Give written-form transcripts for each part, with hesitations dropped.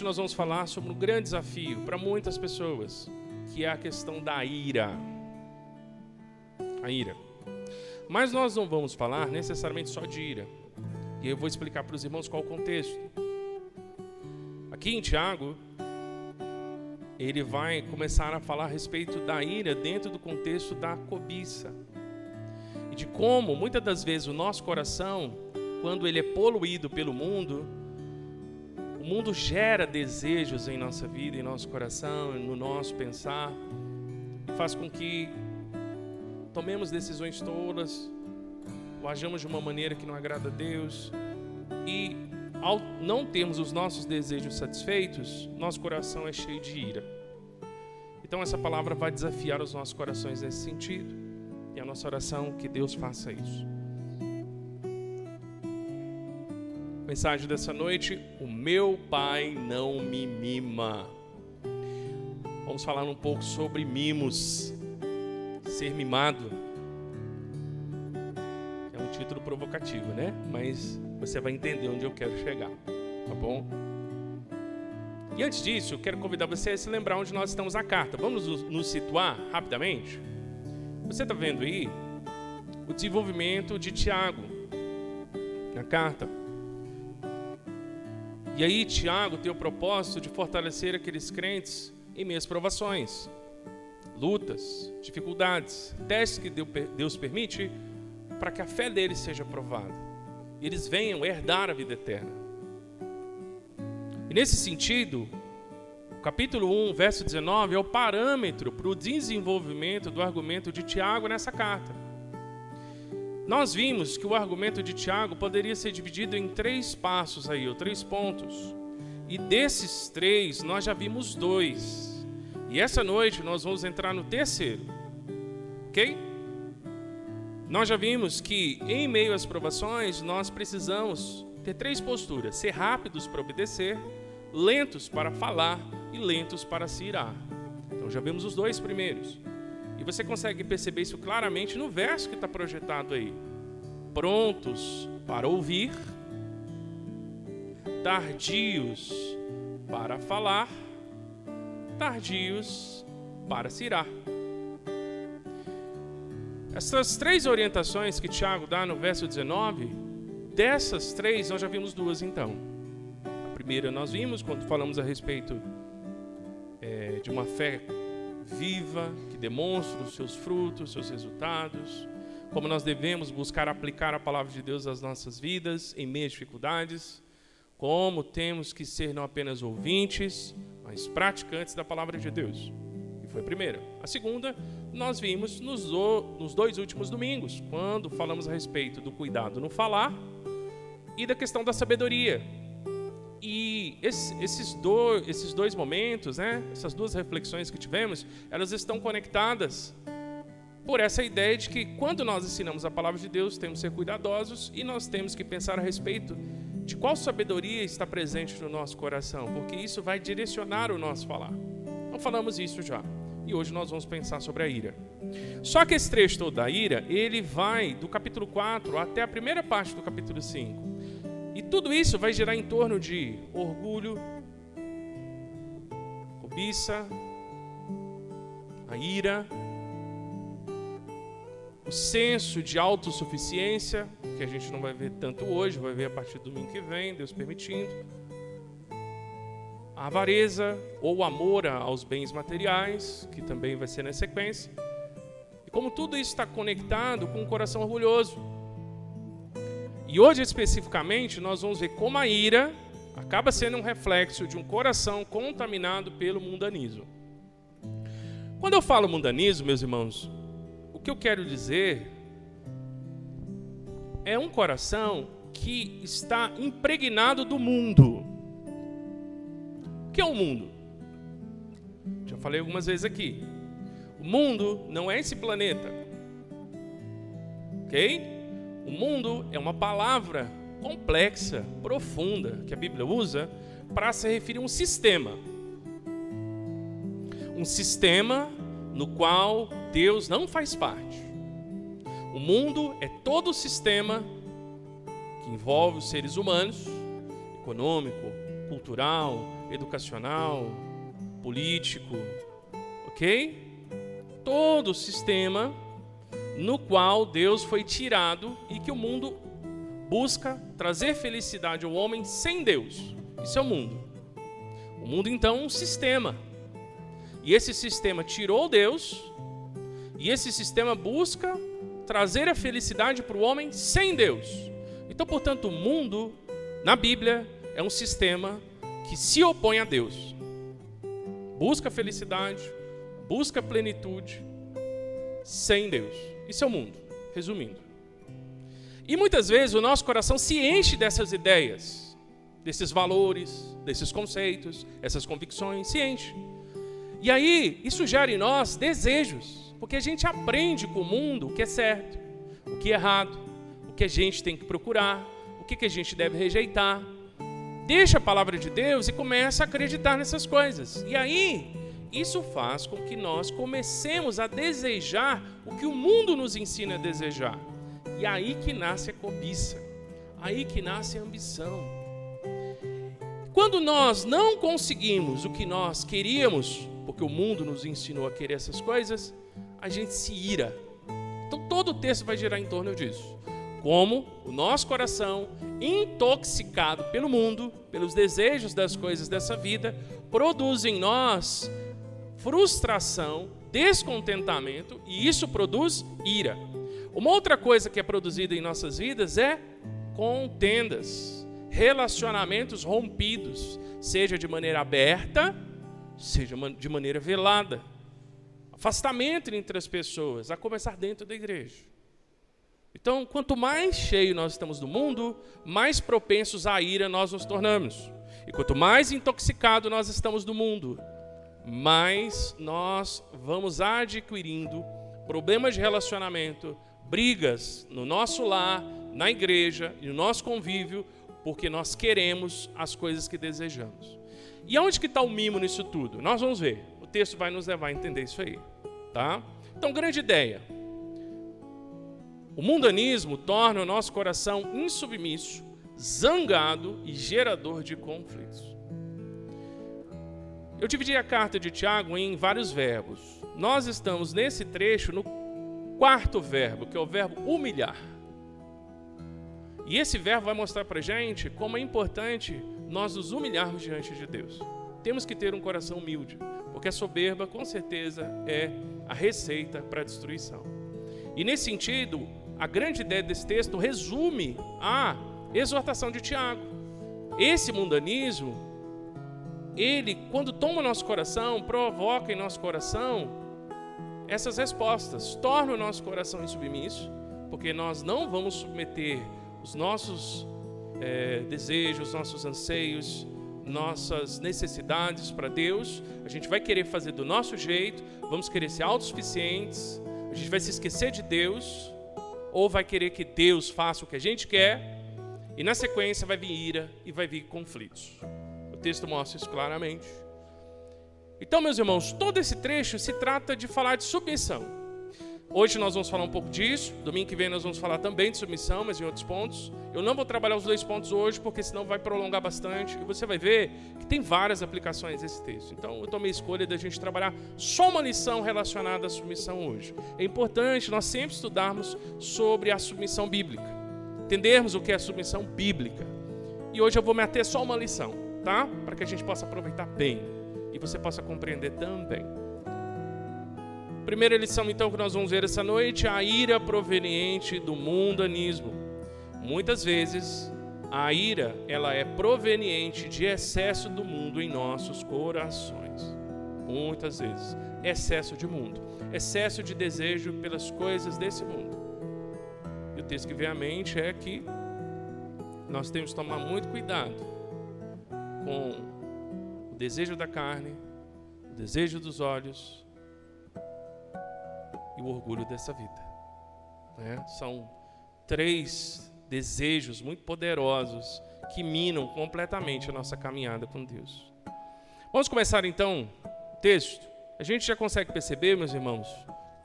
nós vamos falar sobre um grande desafio para muitas pessoas, que é a questão da ira. A ira. Mas nós não vamos falar necessariamente só de ira. E eu vou explicar para os irmãos qual o contexto. Aqui em Tiago, ele vai começar a falar a respeito da ira dentro do contexto da cobiça. E de como, muitas das vezes, o nosso coração, quando ele é poluído pelo mundo, o mundo gera desejos em nossa vida, em nosso coração, no nosso pensar, e faz com que tomemos decisões tolas, ou hajamos de uma maneira que não agrada a Deus, e ao não termos os nossos desejos satisfeitos, nosso coração é cheio de ira. Então essa palavra vai desafiar os nossos corações nesse sentido, e a nossa oração é que Deus faça isso. Mensagem dessa noite: o meu Pai não me mima. Vamos falar um pouco sobre mimos. Ser mimado é um título provocativo, né? Mas você vai entender onde eu quero chegar, tá bom? E antes disso, eu quero convidar você a se lembrar onde nós estamos na carta. Vamos nos situar rapidamente? Você está vendo aí o desenvolvimento de Tiago na carta. E aí Tiago tem o propósito de fortalecer aqueles crentes em meio às provações, lutas, dificuldades, testes que Deus permite para que a fé deles seja provada e eles venham herdar a vida eterna. E nesse sentido, o capítulo 1, verso 19 é o parâmetro para o desenvolvimento do argumento de Tiago nessa carta. Nós vimos que o argumento de Tiago poderia ser dividido em 3 passos aí, ou 3 pontos. E desses 3, nós já vimos 2. E essa noite nós vamos entrar no terceiro. Ok? Nós já vimos que em meio às provações nós precisamos ter 3 posturas: ser rápidos para obedecer, lentos para falar e lentos para se irar. Então já vimos os 2 primeiros. E você consegue perceber isso claramente no verso que está projetado aí. Prontos para ouvir, tardios para falar, tardios para se irar. Essas 3 orientações que Tiago dá no verso 19, dessas 3 nós já vimos 2 então. A primeira nós vimos quando falamos a respeito de uma fé viva, que demonstra os seus frutos, os seus resultados, como nós devemos buscar aplicar a palavra de Deus às nossas vidas em meio às dificuldades, como temos que ser não apenas ouvintes, mas praticantes da palavra de Deus. E foi a primeira. A segunda, nós vimos nos 2 últimos domingos, quando falamos a respeito do cuidado no falar e da questão da sabedoria. E esses dois momentos, né, essas 2 reflexões que tivemos, elas estão conectadas por essa ideia de que quando nós ensinamos a palavra de Deus, temos que ser cuidadosos e nós temos que pensar a respeito de qual sabedoria está presente no nosso coração, porque isso vai direcionar o nosso falar. Então falamos isso já. E hoje nós vamos pensar sobre a ira. Só que esse trecho todo da ira, ele vai do capítulo 4 até a primeira parte do capítulo 5. E tudo isso vai girar em torno de orgulho, cobiça, a ira, o senso de autossuficiência, que a gente não vai ver tanto hoje, vai ver a partir do domingo que vem, Deus permitindo. A avareza ou o amor aos bens materiais, que também vai ser na sequência. E como tudo isso está conectado com o coração orgulhoso. E hoje, especificamente, nós vamos ver como a ira acaba sendo um reflexo de um coração contaminado pelo mundanismo. Quando eu falo mundanismo, meus irmãos, o que eu quero dizer é um coração que está impregnado do mundo. O que é o mundo? Já falei algumas vezes aqui. O mundo não é esse planeta. Ok? O mundo é uma palavra complexa, profunda, que a Bíblia usa para se referir a um sistema. Um sistema no qual Deus não faz parte. O mundo é todo o sistema que envolve os seres humanos, econômico, cultural, educacional, político, ok? Todo sistema no qual Deus foi tirado e que o mundo busca trazer felicidade ao homem sem Deus. Isso é o mundo. O mundo, então, é um sistema. E esse sistema tirou Deus, e esse sistema busca trazer a felicidade para o homem sem Deus. Então, portanto, o mundo, na Bíblia, é um sistema que se opõe a Deus. Busca felicidade, busca plenitude sem Deus. Isso é o mundo, resumindo. E muitas vezes o nosso coração se enche dessas ideias, desses valores, desses conceitos, essas convicções, se enche. E aí, isso gera em nós desejos, porque a gente aprende com o mundo o que é certo, o que é errado, o que a gente tem que procurar, o que a gente deve rejeitar. Deixa a palavra de Deus e começa a acreditar nessas coisas. E aí, isso faz com que nós comecemos a desejar o que o mundo nos ensina a desejar. E aí que nasce a cobiça, aí que nasce a ambição. Quando nós não conseguimos o que nós queríamos, porque o mundo nos ensinou a querer essas coisas, a gente se ira. Então todo o texto vai girar em torno disso. Como o nosso coração, intoxicado pelo mundo, pelos desejos das coisas dessa vida, produz em nós frustração, descontentamento, e isso produz ira. Uma outra coisa que é produzida em nossas vidas é contendas, relacionamentos rompidos, seja de maneira aberta, seja de maneira velada. Afastamento entre as pessoas, a começar dentro da igreja. Então, quanto mais cheio nós estamos do mundo, mais propensos à ira nós nos tornamos. E quanto mais intoxicado nós estamos do mundo, mais nós vamos adquirindo problemas de relacionamento, brigas no nosso lar, na igreja e no nosso convívio, porque nós queremos as coisas que desejamos. E onde que está o mimo nisso tudo? Nós vamos ver. O texto vai nos levar a entender isso aí. Tá? Então, grande ideia. O mundanismo torna o nosso coração insubmisso, zangado e gerador de conflitos. Eu dividi a carta de Tiago em vários verbos. Nós estamos nesse trecho no quarto verbo, que é o verbo humilhar. E esse verbo vai mostrar para a gente como é importante nós nos humilharmos diante de Deus. Temos que ter um coração humilde, porque a soberba, com certeza, é a receita para a destruição. E nesse sentido, a grande ideia desse texto resume a exortação de Tiago. Esse mundanismo, ele, quando toma nosso coração, provoca em nosso coração essas respostas, torna o nosso coração insubmisso, porque nós não vamos submeter os nossos desejos, nossos anseios, nossas necessidades para Deus. A gente vai querer fazer do nosso jeito, vamos querer ser autossuficientes, a gente vai se esquecer de Deus, ou vai querer que Deus faça o que a gente quer, e na sequência vai vir ira e vai vir conflitos. O texto mostra isso claramente. Então, meus irmãos, todo esse trecho se trata de falar de submissão. Hoje nós vamos falar um pouco disso, domingo que vem nós vamos falar também de submissão, mas em outros pontos. Eu não vou trabalhar os dois pontos hoje, porque senão vai prolongar bastante, e você vai ver que tem várias aplicações desse texto. Então eu tomei a escolha da gente trabalhar só uma lição relacionada à submissão hoje. É importante nós sempre estudarmos sobre a submissão bíblica, entendermos o que é a submissão bíblica. E hoje eu vou me ater só uma lição, tá? Para que a gente possa aproveitar bem e você possa compreender também. Primeira lição, então, que nós vamos ver essa noite, a ira proveniente do mundanismo. Muitas vezes, a ira, ela é proveniente de excesso do mundo em nossos corações. Muitas vezes, excesso de mundo, excesso de desejo pelas coisas desse mundo. E o texto que vem à mente é que nós temos que tomar muito cuidado com o desejo da carne, o desejo dos olhos e o orgulho dessa vida. São 3 desejos muito poderosos que minam completamente a nossa caminhada com Deus. Vamos começar então o texto. A gente já consegue perceber, meus irmãos,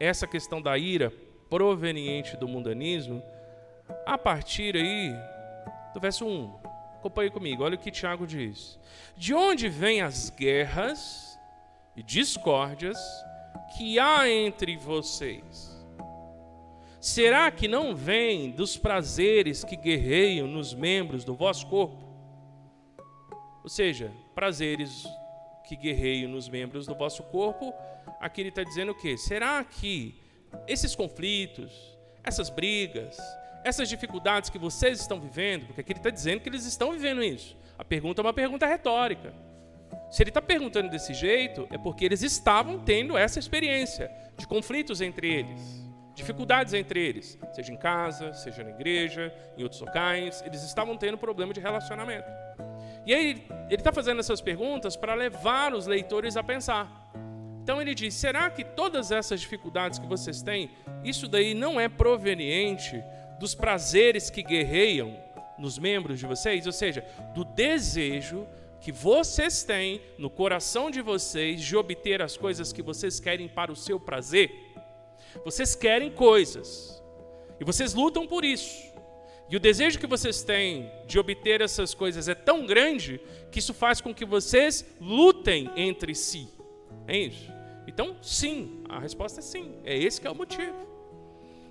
essa questão da ira proveniente do mundanismo a partir aí do verso 1. Acompanhe comigo, olha o que Tiago diz. De onde vêm as guerras e discórdias que há entre vocês? Será que não vem dos prazeres que guerreiam nos membros do vosso corpo? Ou seja, prazeres que guerreiam nos membros do vosso corpo, aqui ele está dizendo o quê? Será que esses conflitos, essas brigas, essas dificuldades que vocês estão vivendo, porque aqui ele está dizendo que eles estão vivendo isso. A pergunta é uma pergunta retórica. Se ele está perguntando desse jeito, é porque eles estavam tendo essa experiência de conflitos entre eles, dificuldades entre eles, seja em casa, seja na igreja, em outros locais, eles estavam tendo problema de relacionamento. E aí ele está fazendo essas perguntas para levar os leitores a pensar. Então ele diz, será que todas essas dificuldades que vocês têm, isso daí não é proveniente dos prazeres que guerreiam nos membros de vocês? Ou seja, do desejo que vocês têm no coração de vocês de obter as coisas que vocês querem para o seu prazer? Vocês querem coisas e vocês lutam por isso. E o desejo que vocês têm de obter essas coisas é tão grande que isso faz com que vocês lutem entre si. É isso? Então, sim, a resposta é sim. É esse que é o motivo.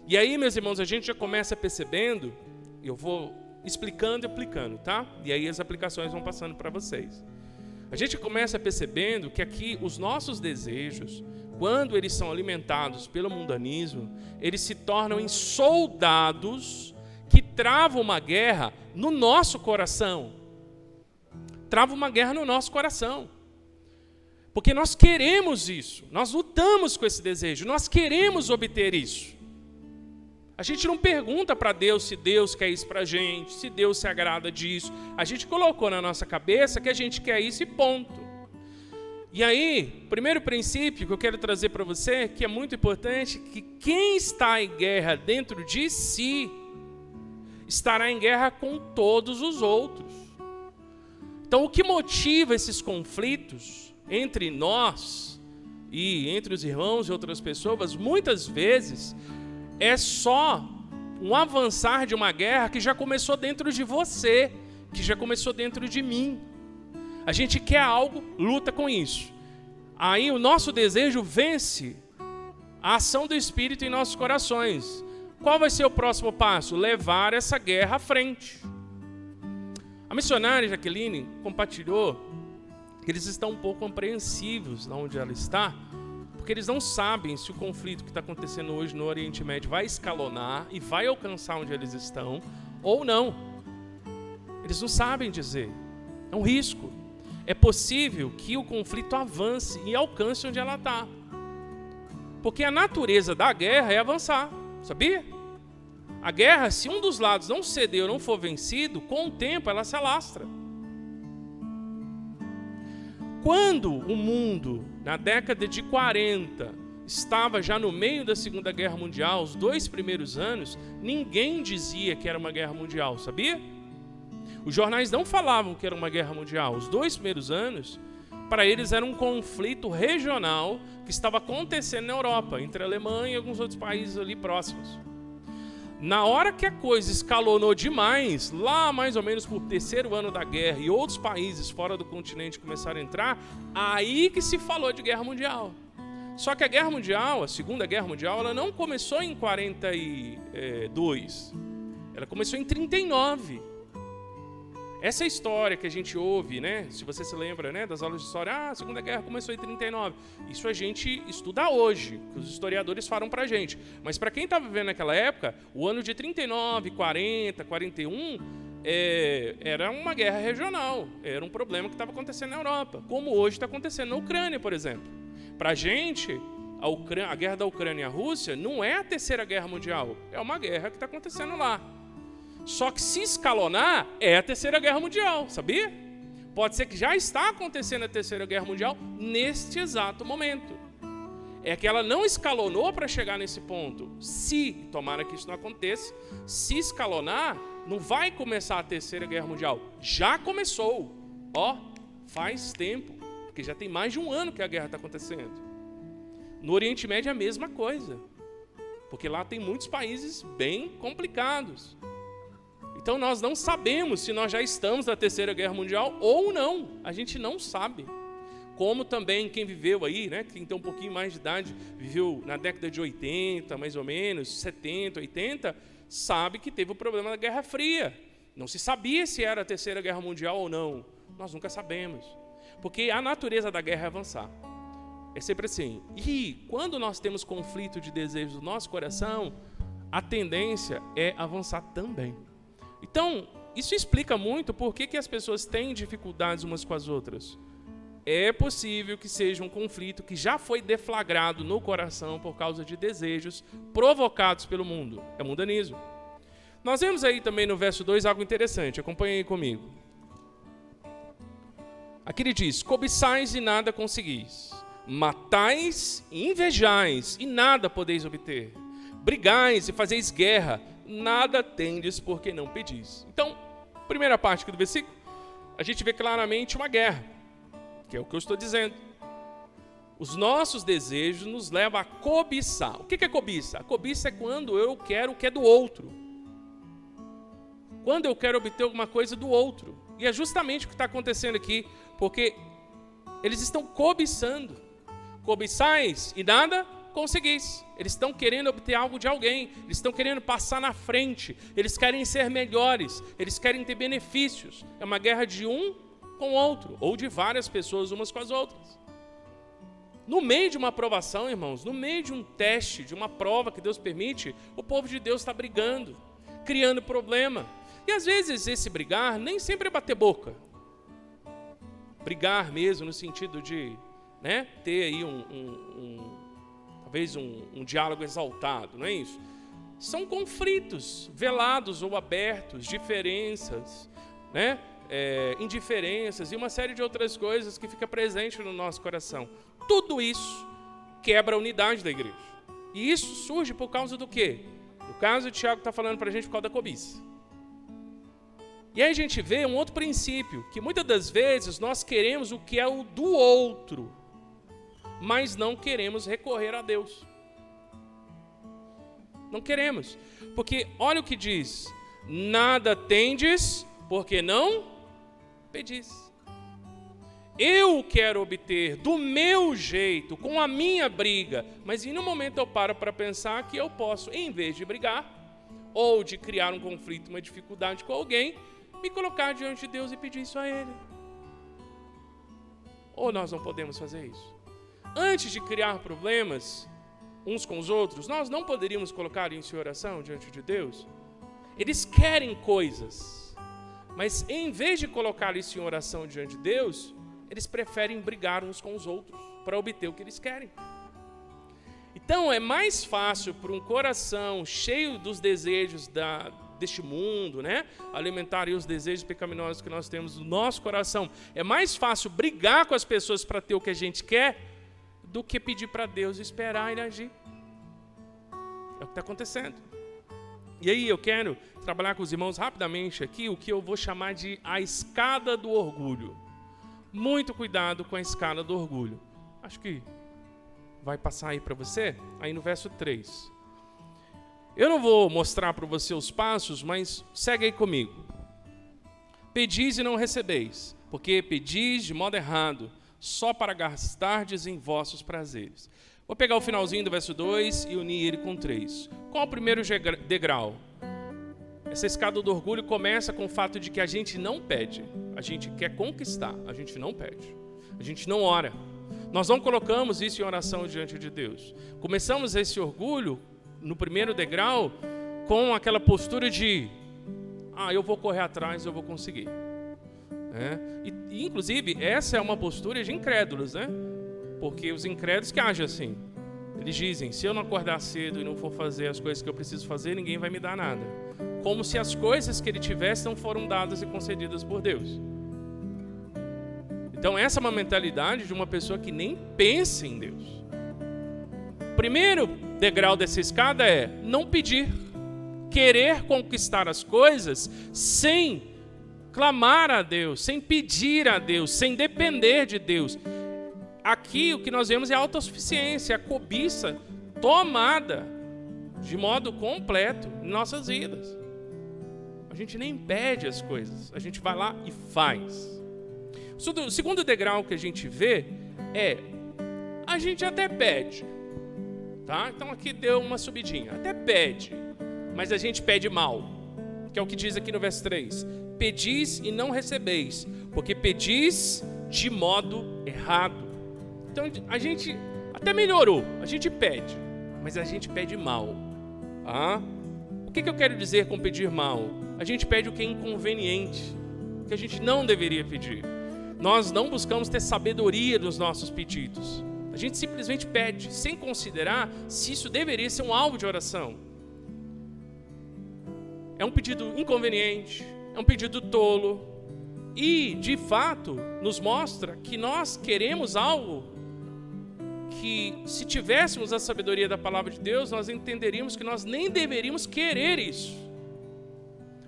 E aí, meus irmãos, a gente já começa percebendo, eu vou explicando e aplicando, tá? E aí as aplicações vão passando para vocês. A gente começa percebendo que aqui os nossos desejos, quando eles são alimentados pelo mundanismo, eles se tornam em soldados que travam uma guerra no nosso coração. Travam uma guerra no nosso coração. Porque nós queremos isso, nós lutamos com esse desejo, nós queremos obter isso. A gente não pergunta para Deus se Deus quer isso para a gente, se Deus se agrada disso. A gente colocou na nossa cabeça que a gente quer isso e ponto. E aí, o primeiro princípio que eu quero trazer para você, que é muito importante, que quem está em guerra dentro de si, estará em guerra com todos os outros. Então, o que motiva esses conflitos entre nós e entre os irmãos e outras pessoas, muitas vezes, é só um avançar de uma guerra que já começou dentro de você, que já começou dentro de mim. A gente quer algo, luta com isso. Aí o nosso desejo vence a ação do Espírito em nossos corações. Qual vai ser o próximo passo? Levar essa guerra à frente. A missionária Jaqueline compartilhou que eles estão um pouco apreensivos onde ela está, porque eles não sabem se o conflito que está acontecendo hoje no Oriente Médio vai escalonar e vai alcançar onde eles estão ou não. Eles não sabem dizer. É um risco. É possível que o conflito avance e alcance onde ela está. Porque a natureza da guerra é avançar, sabia? A guerra, se um dos lados não ceder ou não for vencido, com o tempo ela se alastra. Quando o mundo, na década de 40, estava já no meio da Segunda Guerra Mundial, os 2 primeiros anos, ninguém dizia que era uma guerra mundial, sabia? Os jornais não falavam que era uma guerra mundial. Os 2 primeiros anos, para eles era um conflito regional que estava acontecendo na Europa, entre a Alemanha e alguns outros países ali próximos. Na hora que a coisa escalonou demais, lá mais ou menos por 3º ano da guerra e outros países fora do continente começaram a entrar, aí que se falou de guerra mundial. Só que a guerra mundial, a Segunda Guerra Mundial, ela não começou em 42, ela começou em 39. Essa história que a gente ouve, né? Se você se lembra, né, das aulas de história, a Segunda Guerra começou em 39. Isso a gente estuda hoje, que os historiadores falam pra gente. Mas para quem estava vivendo naquela época, o ano de 39, 40, 41, era uma guerra regional. Era um problema que estava acontecendo na Europa, como hoje está acontecendo na Ucrânia, por exemplo. Para a gente, a guerra da Ucrânia e a Rússia não é a 3ª Guerra Mundial, é uma guerra que está acontecendo lá. Só que se escalonar, é a 3ª Guerra Mundial, sabia? Pode ser que já está acontecendo a 3ª Guerra Mundial neste exato momento. É que ela não escalonou para chegar nesse ponto. Se, tomara que isso não aconteça, se escalonar, não vai começar a 3ª Guerra Mundial. Já começou. Faz tempo, porque já tem mais de 1 ano que a guerra está acontecendo. No Oriente Médio é a mesma coisa, porque lá tem muitos países bem complicados. Então nós não sabemos se nós já estamos na Terceira Guerra Mundial ou não. A gente não sabe. Como também quem viveu aí, né, quem tem um pouquinho mais de idade, viveu na década de 80, mais ou menos, 70, 80, sabe que teve o problema da Guerra Fria. Não se sabia se era a Terceira Guerra Mundial ou não. Nós nunca sabemos. Porque a natureza da guerra é avançar. É sempre assim. E quando nós temos conflito de desejos no nosso coração, a tendência é avançar também. Então, isso explica muito por que as pessoas têm dificuldades umas com as outras. É possível que seja um conflito que já foi deflagrado no coração por causa de desejos provocados pelo mundo. É mundanismo. Nós vemos aí também no verso 2 algo interessante. Acompanhe aí comigo. Aqui ele diz: cobiçais e nada conseguis. Matais e invejais e nada podeis obter. Brigais e fazeis guerra. Nada tendes porque não pedis. Então, primeira parte aqui do versículo, a gente vê claramente uma guerra. Que é o que eu estou dizendo. Os nossos desejos nos levam a cobiçar. O que é cobiça? A cobiça é quando eu quero o que é do outro. Quando eu quero obter alguma coisa do outro. E é justamente o que está acontecendo aqui, porque eles estão cobiçando. Cobiçais e nada conseguis. Eles estão querendo obter algo de alguém. Eles estão querendo passar na frente. Eles querem ser melhores. Eles querem ter benefícios. É uma guerra de um com o outro, ou de várias pessoas umas com as outras. No meio de uma aprovação, irmãos, no meio de um teste, de uma prova que Deus permite, o povo de Deus está brigando, criando problema. E às vezes esse brigar nem sempre é bater boca. Brigar mesmo no sentido de, né, ter aí talvez um diálogo exaltado, não é isso? São conflitos velados ou abertos, diferenças, né? Indiferenças e uma série de outras coisas que fica presente no nosso coração. Tudo isso quebra a unidade da igreja. E isso surge por causa do quê? No caso, o Tiago está falando para a gente por causa da cobiça. E aí a gente vê um outro princípio, que muitas das vezes nós queremos o que é o do outro, mas não queremos recorrer a Deus. Não queremos. Porque olha o que diz: nada tendes porque não pedis. Eu quero obter do meu jeito, com a minha briga, mas em um momento eu paro para pensar que eu posso, em vez de brigar, ou de criar um conflito, uma dificuldade com alguém, me colocar diante de Deus e pedir isso a Ele. Ou nós não podemos fazer isso? Antes de criar problemas uns com os outros, nós não poderíamos colocar isso em oração diante de Deus? Eles querem coisas, mas em vez de colocar isso em oração diante de Deus, eles preferem brigar uns com os outros para obter o que eles querem. Então é mais fácil para um coração cheio dos desejos deste mundo, né? Alimentar aí os desejos pecaminosos que nós temos no nosso coração. É mais fácil brigar com as pessoas para ter o que a gente quer do que pedir para Deus esperar Ele agir. É o que está acontecendo. E aí eu quero trabalhar com os irmãos rapidamente aqui o que eu vou chamar de a escada do orgulho. Muito cuidado com a escada do orgulho. Acho que vai passar aí para você, aí no verso 3. Eu não vou mostrar para você os passos, mas segue aí comigo. Pedis e não recebeis, porque pedis de modo errado, só para gastardes em vossos prazeres. Vou pegar o finalzinho do verso 2 e unir ele com 3. Qual é o primeiro degrau? Essa escada do orgulho começa com o fato de que a gente não pede. A gente quer conquistar, a gente não pede. A gente não ora. Nós não colocamos isso em oração diante de Deus. Começamos esse orgulho, no primeiro degrau, com aquela postura de eu vou correr atrás, eu vou conseguir. E inclusive, essa é uma postura de incrédulos, né? Porque os incrédulos que agem assim, eles dizem: se eu não acordar cedo e não for fazer as coisas que eu preciso fazer, ninguém vai me dar nada. Como se as coisas que ele tivesse não foram dadas e concedidas por Deus. Então essa é uma mentalidade de uma pessoa que nem pensa em Deus. O primeiro degrau dessa escada é não pedir. Querer conquistar as coisas sem clamar a Deus, sem pedir a Deus, sem depender de Deus. Aqui o que nós vemos é a autossuficiência, a cobiça tomada de modo completo em nossas vidas. A gente nem pede as coisas, a gente vai lá e faz. O segundo degrau que a gente vê é, a gente até pede, tá? Então aqui deu uma subidinha, até pede, mas a gente pede mal, que é o que diz aqui no verso 3. Pedis e não recebeis, porque pedis de modo errado. Então a gente até melhorou, a gente pede, mas a gente pede mal. O que eu quero dizer com pedir mal? A gente pede o que é inconveniente, o que a gente não deveria pedir. Nós não buscamos ter sabedoria nos nossos pedidos. A gente simplesmente pede, sem considerar se isso deveria ser um alvo de oração. É um pedido inconveniente, é um pedido tolo. E, de fato, nos mostra que nós queremos algo que, se tivéssemos a sabedoria da palavra de Deus, nós entenderíamos que nós nem deveríamos querer isso.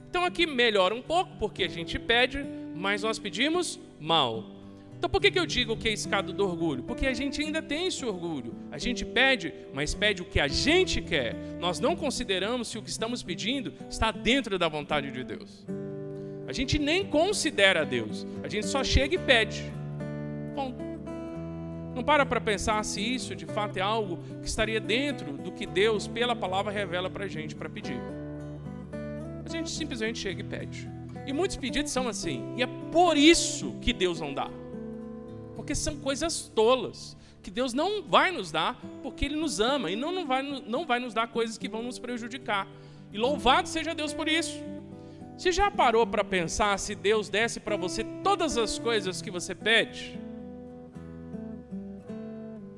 Então aqui melhora um pouco, porque a gente pede, mas nós pedimos mal. Então por que eu digo que é escada do orgulho? Porque a gente ainda tem esse orgulho. A gente pede, mas pede o que a gente quer. Nós não consideramos se o que estamos pedindo está dentro da vontade de Deus. A gente nem considera Deus. A gente só chega e pede. Ponto. Não para pensar se isso de fato é algo que estaria dentro do que Deus, pela palavra, revela para a gente para pedir. A gente simplesmente chega e pede. E muitos pedidos são assim. E é por isso que Deus não dá. Porque são coisas tolas. Que Deus não vai nos dar porque Ele nos ama. E não vai nos dar coisas que vão nos prejudicar. E louvado seja Deus por isso. Você já parou para pensar se Deus desse para você todas as coisas que você pede?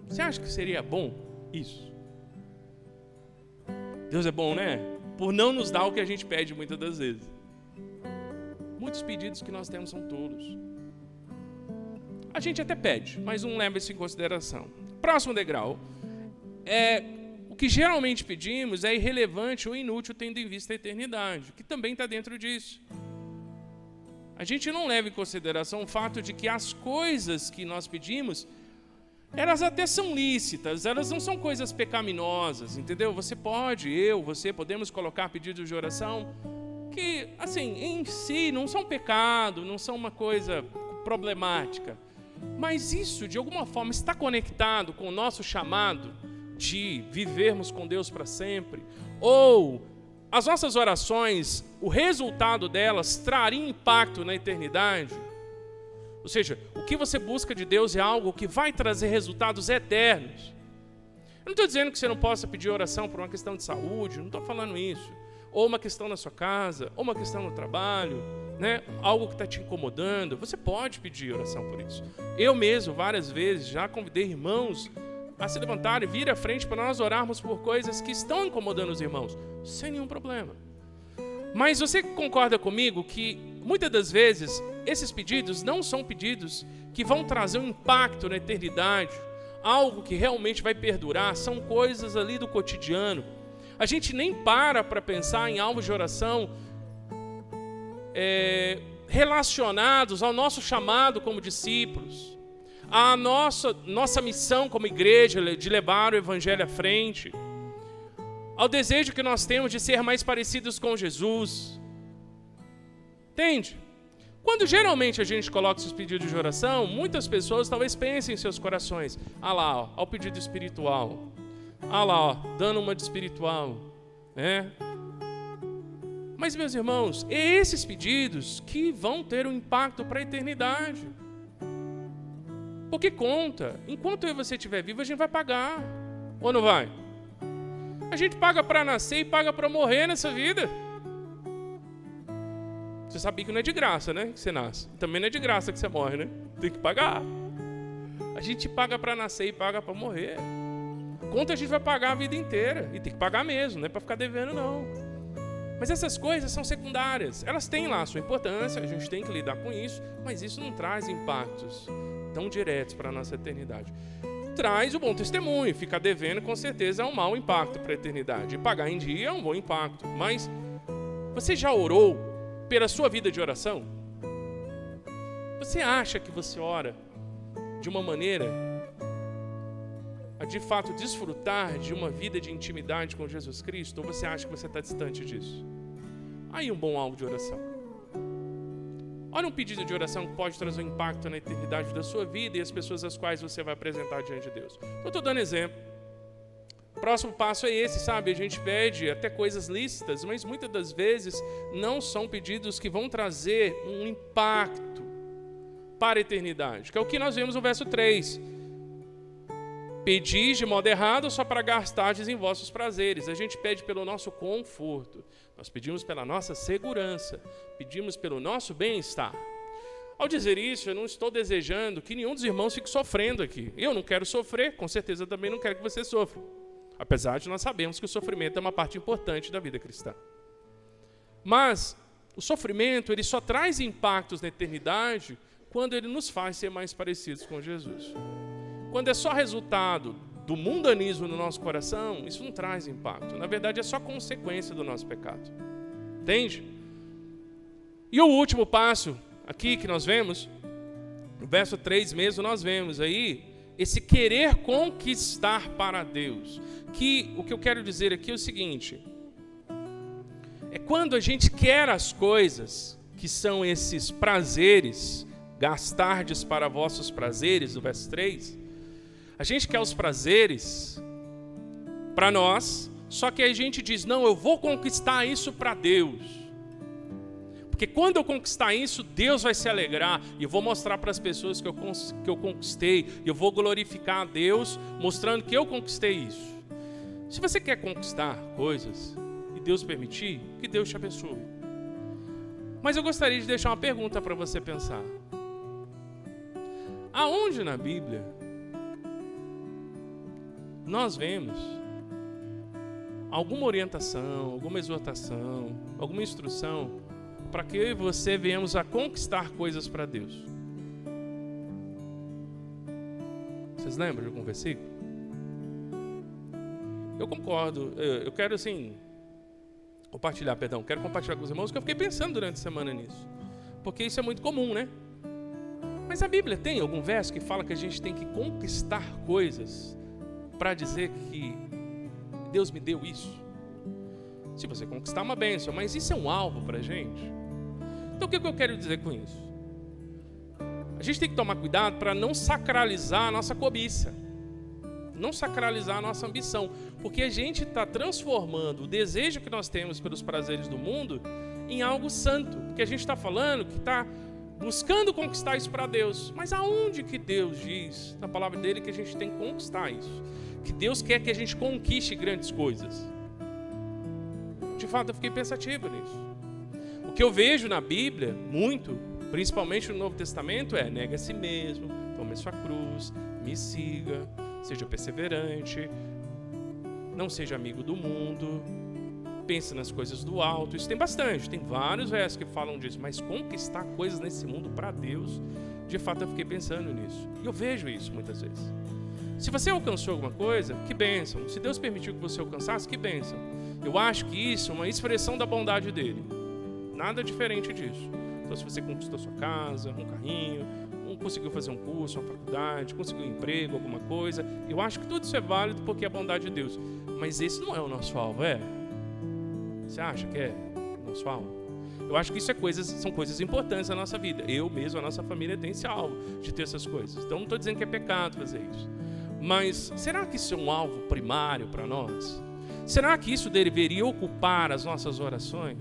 Você acha que seria bom isso? Deus é bom, né? Por não nos dar o que a gente pede muitas das vezes. Muitos pedidos que nós temos são tolos. A gente até pede, mas não leva isso em consideração. Próximo degrau. O que geralmente pedimos é irrelevante ou inútil tendo em vista a eternidade, que também está dentro disso. A gente não leva em consideração o fato de que as coisas que nós pedimos, elas até são lícitas, elas não são coisas pecaminosas, entendeu? Você podemos colocar pedidos de oração que, assim, em si não são pecado, não são uma coisa problemática. Mas isso, de alguma forma, está conectado com o nosso chamado de vivermos com Deus para sempre? Ou as nossas orações, o resultado delas traria impacto na eternidade? Ou seja, o que você busca de Deus é algo que vai trazer resultados eternos. Eu não estou dizendo que você não possa pedir oração por uma questão de saúde, não estou falando isso. Ou uma questão na sua casa, ou uma questão no trabalho, né? Algo que está te incomodando. Você pode pedir oração por isso. Eu mesmo, várias vezes, já convidei irmãos a se levantarem e vir à frente para nós orarmos por coisas que estão incomodando os irmãos, sem nenhum problema. Mas você concorda comigo que, muitas das vezes, esses pedidos não são pedidos que vão trazer um impacto na eternidade, algo que realmente vai perdurar, são coisas ali do cotidiano. A gente nem para pensar em alvos de oração relacionados ao nosso chamado como discípulos, à nossa missão como igreja de levar o evangelho à frente, ao desejo que nós temos de ser mais parecidos com Jesus. Entende? Quando geralmente a gente coloca esses pedidos de oração, muitas pessoas talvez pensem em seus corações: lá, ó o pedido espiritual, lá, ó, dando uma de espiritual, né? Mas, meus irmãos, é esses pedidos que vão ter um impacto para a eternidade. Porque conta, enquanto eu e você estiver vivo, a gente vai pagar, ou não vai? A gente paga para nascer e paga para morrer nessa vida. Você sabia que não é de graça, né, que você nasce. Também não é de graça que você morre, né? Tem que pagar. A gente paga para nascer e paga para morrer. Conta a gente vai pagar a vida inteira. E tem que pagar mesmo, não é para ficar devendo, não. Mas essas coisas são secundárias. Elas têm lá a sua importância, a gente tem que lidar com isso, mas isso não traz impactos tão diretos para a nossa eternidade. Traz o bom testemunho. Ficar devendo, com certeza, é um mau impacto para a eternidade. E pagar em dia é um bom impacto. Mas você já orou pela sua vida de oração? Você acha que você ora de uma maneira a, de fato, desfrutar de uma vida de intimidade com Jesus Cristo? Ou você acha que você está distante disso? Aí um bom alvo de oração. Olha um pedido de oração que pode trazer um impacto na eternidade da sua vida e as pessoas às quais você vai apresentar diante de Deus. Eu estou dando exemplo. O próximo passo é esse, sabe? A gente pede até coisas lícitas, mas muitas das vezes não são pedidos que vão trazer um impacto para a eternidade, que é o que nós vemos no verso 3. Pedis de modo errado só para gastardes em vossos prazeres. A gente pede pelo nosso conforto, nós pedimos pela nossa segurança, pedimos pelo nosso bem-estar. Ao dizer isso, eu não estou desejando que nenhum dos irmãos fique sofrendo aqui. Eu não quero sofrer, com certeza também não quero que você sofra. Apesar de nós sabermos que o sofrimento é uma parte importante da vida cristã. Mas o sofrimento ele só traz impactos na eternidade quando ele nos faz ser mais parecidos com Jesus. Quando é só resultado do mundanismo no nosso coração, isso não traz impacto. Na verdade, é só consequência do nosso pecado. Entende? E o último passo aqui que nós vemos, no verso 3 mesmo, nós vemos aí esse querer conquistar para Deus. Que o que eu quero dizer aqui é o seguinte: é quando a gente quer as coisas, que são esses prazeres, gastardes para vossos prazeres, do verso 3, a gente quer os prazeres para nós, só que a gente diz, não, eu vou conquistar isso para Deus. Porque quando eu conquistar isso, Deus vai se alegrar. E eu vou mostrar para as pessoas que eu conquistei. E eu vou glorificar a Deus, mostrando que eu conquistei isso. Se você quer conquistar coisas, e Deus permitir, que Deus te abençoe. Mas eu gostaria de deixar uma pergunta para você pensar. Aonde na Bíblia nós vemos alguma orientação, alguma exortação, alguma instrução para que eu e você venhamos a conquistar coisas para Deus? Vocês lembram de algum versículo? Eu concordo, eu quero quero compartilhar com os irmãos que eu fiquei pensando durante a semana nisso. Porque isso é muito comum, né? Mas a Bíblia tem algum verso que fala que a gente tem que conquistar coisas para dizer que Deus me deu isso? Se você conquistar uma bênção, mas isso é um alvo para a gente? Então o que eu quero dizer com isso? A gente tem que tomar cuidado para não sacralizar a nossa cobiça, não sacralizar a nossa ambição, porque a gente está transformando o desejo que nós temos pelos prazeres do mundo em algo santo, porque a gente está falando que está buscando conquistar isso para Deus. Mas aonde que Deus diz, na palavra dele, que a gente tem que conquistar isso? Que Deus quer que a gente conquiste grandes coisas? De fato, eu fiquei pensativo nisso. O que eu vejo na Bíblia, muito, principalmente no Novo Testamento, é nega a si mesmo, tome sua cruz, me siga, seja perseverante, não seja amigo do mundo, pense nas coisas do alto. Isso tem bastante, tem vários versos que falam disso, mas conquistar coisas nesse mundo para Deus, de fato eu fiquei pensando nisso. E eu vejo isso muitas vezes. Se você alcançou alguma coisa, que bênção. Se Deus permitiu que você alcançasse, que bênção. Eu acho que isso é uma expressão da bondade dele. Nada diferente disso. Então, se você conquistou sua casa, um carrinho, conseguiu fazer um curso, uma faculdade, conseguiu um emprego, alguma coisa, eu acho que tudo isso é válido porque é a bondade de Deus. Mas esse não é o nosso alvo, é? Você acha que é o nosso alvo? Eu acho que isso são coisas importantes na nossa vida. Eu mesmo, a nossa família tem esse alvo de ter essas coisas. Então, não estou dizendo que é pecado fazer isso. Mas será que isso é um alvo primário para nós? Será que isso deveria ocupar as nossas orações?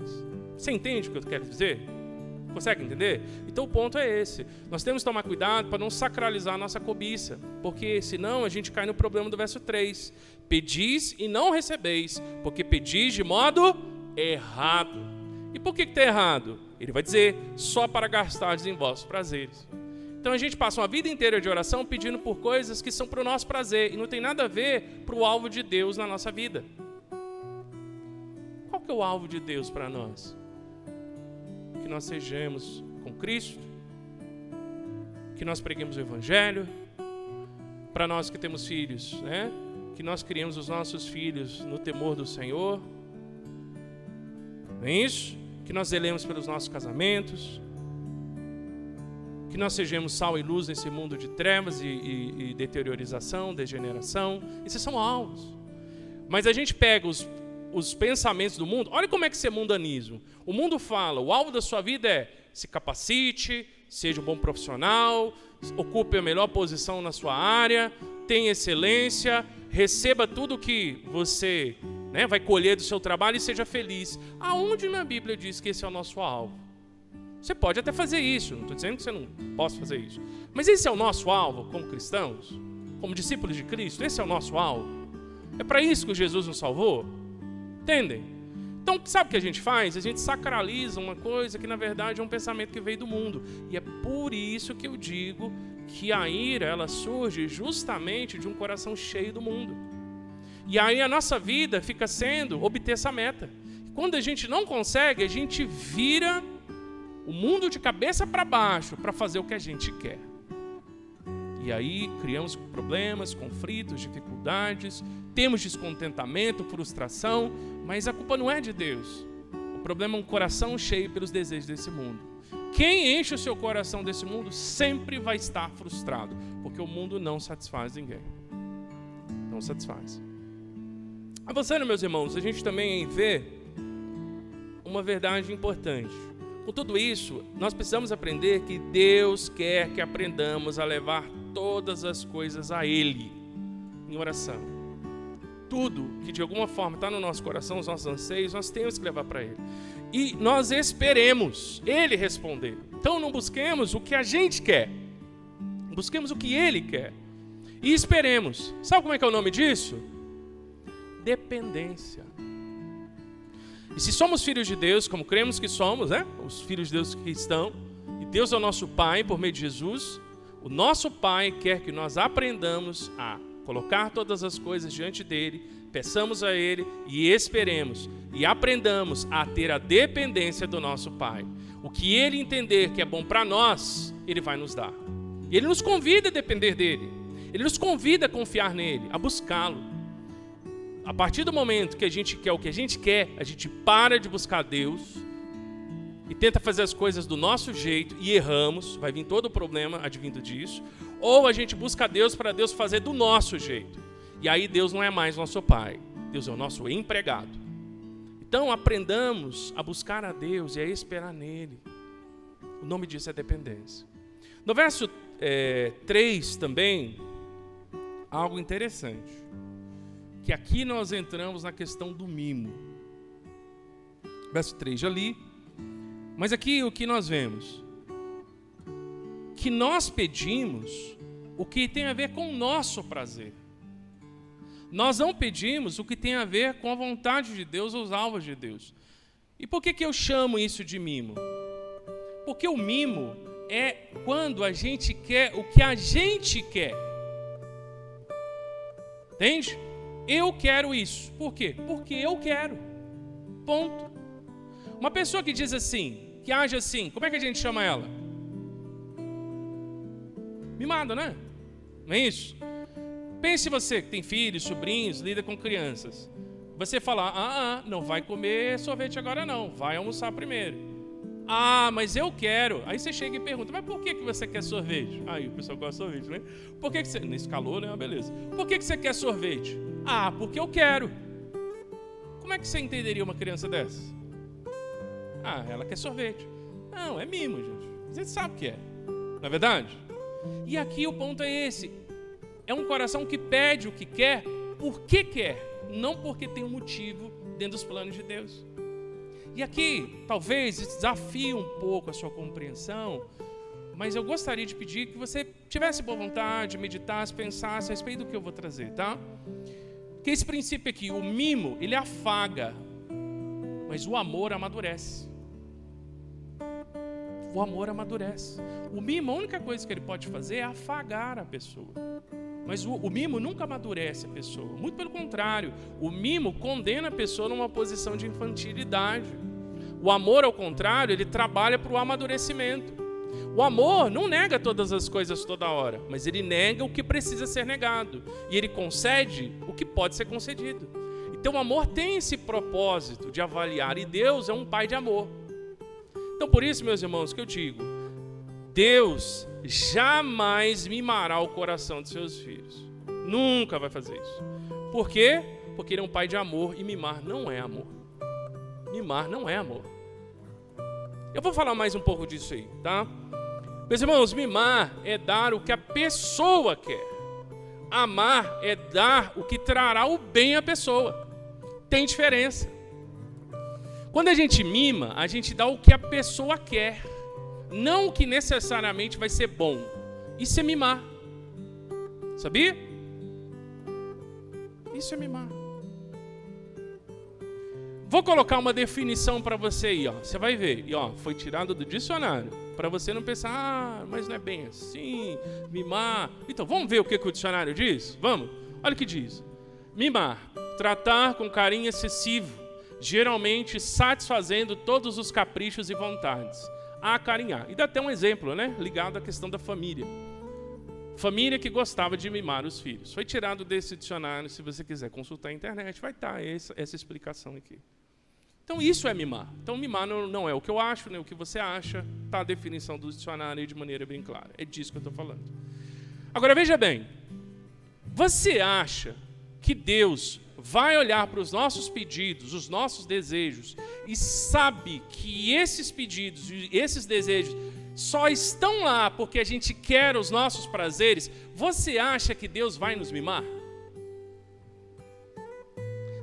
Você entende o que eu quero dizer? Consegue entender? Então o ponto é esse. Nós temos que tomar cuidado para não sacralizar a nossa cobiça, porque senão a gente cai no problema do verso 3. Pedis e não recebeis, porque pedis de modo errado. E por que está errado? Ele vai dizer, só para gastardes em vossos prazeres. Então a gente passa uma vida inteira de oração pedindo por coisas que são para o nosso prazer e não tem nada a ver para o alvo de Deus na nossa vida. Qual que é o alvo de Deus para nós? Que nós sejamos com Cristo, que nós preguemos o Evangelho, para nós que temos filhos, né? Que nós criemos os nossos filhos no temor do Senhor, não é isso? Que nós zelemos pelos nossos casamentos, que nós sejamos sal e luz nesse mundo de trevas e deteriorização, degeneração. Esses são alvos. Mas a gente pega os pensamentos do mundo, olha como é que é mundanismo. O mundo fala, o alvo da sua vida é se capacite, seja um bom profissional, ocupe a melhor posição na sua área, tenha excelência, receba tudo que você vai colher do seu trabalho e seja feliz. Aonde na Bíblia diz que esse é o nosso alvo? Você pode até fazer isso, não estou dizendo que você não possa fazer isso. Mas esse é o nosso alvo como cristãos? Como discípulos de Cristo? Esse é o nosso alvo? É para isso que Jesus nos salvou? Entendem? Então, sabe o que a gente faz? A gente sacraliza uma coisa que, na verdade, é um pensamento que veio do mundo. E é por isso que eu digo que a ira, ela surge justamente de um coração cheio do mundo. E aí a nossa vida fica sendo obter essa meta. Quando a gente não consegue, a gente vira o mundo de cabeça para baixo para fazer o que a gente quer. E aí criamos problemas, conflitos, dificuldades, temos descontentamento, frustração, mas a culpa não é de Deus. O problema é um coração cheio pelos desejos desse mundo. Quem enche o seu coração desse mundo sempre vai estar frustrado, porque o mundo não satisfaz ninguém. Não satisfaz. Avançando, meus irmãos, a gente também vê uma verdade importante. Com tudo isso, nós precisamos aprender que Deus quer que aprendamos a levar todas as coisas a Ele, em oração. Tudo que de alguma forma está no nosso coração, os nossos anseios, nós temos que levar para Ele. E nós esperemos Ele responder. Então não busquemos o que a gente quer, busquemos o que Ele quer. E esperemos. Sabe como é que é o nome disso? Dependência. E se somos filhos de Deus, como cremos que somos, os filhos de Deus que estão, e Deus é o nosso Pai por meio de Jesus, o nosso Pai quer que nós aprendamos a colocar todas as coisas diante dele, peçamos a ele e esperemos, e aprendamos a ter a dependência do nosso Pai. O que ele entender que é bom para nós, ele vai nos dar. Ele nos convida a depender dele, ele nos convida a confiar nele, a buscá-lo. A partir do momento que a gente quer o que a gente quer, a gente para de buscar Deus e tenta fazer as coisas do nosso jeito e erramos, vai vir todo o problema advindo disso. Ou a gente busca Deus para Deus fazer do nosso jeito. E aí Deus não é mais nosso Pai, Deus é o nosso empregado. Então aprendamos a buscar a Deus e a esperar nele. O nome disso é dependência. No verso 3 também, algo interessante. Que aqui nós entramos na questão do mimo. Verso 3 já li. Mas aqui o que nós vemos? Que nós pedimos o que tem a ver com o nosso prazer. Nós não pedimos o que tem a ver com a vontade de Deus ou os alvos de Deus. E por que eu chamo isso de mimo? Porque o mimo é quando a gente quer o que a gente quer. Entende? Eu quero isso. Por quê? Porque eu quero. Ponto. Uma pessoa que diz assim, que age assim, como é que a gente chama ela? Mimada, né? Não é isso? Pense você que tem filhos, sobrinhos, lida com crianças. Você falar, não vai comer sorvete agora não, vai almoçar primeiro. Mas eu quero. Aí você chega e pergunta, mas por que você quer sorvete? Aí o pessoal gosta de sorvete, né? Por que você... Nesse calor, né? Beleza. Por que você quer sorvete? Porque eu quero. Como é que você entenderia uma criança dessa? Ela quer sorvete. Não, é mimo, gente. A gente sabe o que é. Não é verdade? E aqui o ponto é esse. É um coração que pede o que quer, porque quer. Não porque tem um motivo dentro dos planos de Deus. E aqui, talvez, desafie um pouco a sua compreensão, mas eu gostaria de pedir que você tivesse boa vontade, meditasse, pensasse a respeito do que eu vou trazer, tá? Porque esse princípio aqui, o mimo, ele afaga, mas o amor amadurece. O amor amadurece. O mimo, a única coisa que ele pode fazer é afagar a pessoa. Mas o mimo nunca amadurece a pessoa. Muito pelo contrário, o mimo condena a pessoa numa posição de infantilidade. O amor, ao contrário, ele trabalha para o amadurecimento. O amor não nega todas as coisas toda hora, mas ele nega o que precisa ser negado. E ele concede o que pode ser concedido. Então o amor tem esse propósito de avaliar, e Deus é um pai de amor. Então por isso, meus irmãos, que eu digo, Deus jamais mimará o coração de seus filhos. Nunca vai fazer isso. Por quê? porque ele é um pai de amor, e mimar não é amor. Mimar não é amor. Eu vou falar mais um pouco disso aí, tá? Meus irmãos, mimar é dar o que a pessoa quer. Amar é dar o que trará o bem à pessoa. Tem diferença. Quando a gente mima, a gente dá o que a pessoa quer, não o que necessariamente vai ser bom. Isso é mimar. Sabia? Isso é mimar. Vou colocar uma definição para você aí, ó. Você vai ver. E ó, foi tirado do dicionário. Para você não pensar, mas não é bem assim. Mimar. Então, vamos ver o que o dicionário diz? Vamos? Olha o que diz. Mimar. Tratar com carinho excessivo, geralmente satisfazendo todos os caprichos e vontades. Acarinhar. E dá até um exemplo, né? Ligado à questão da família. Família que gostava de mimar os filhos. Foi tirado desse dicionário. Se você quiser consultar a internet, vai estar essa explicação aqui. Então isso é mimar. Então mimar não é o que eu acho, nem o que você acha. Está a definição do dicionário aí de maneira bem clara. É disso que eu estou falando. Agora veja bem. Você acha que Deus vai olhar para os nossos pedidos, os nossos desejos, e sabe que esses pedidos e esses desejos só estão lá porque a gente quer os nossos prazeres? Você acha que Deus vai nos mimar?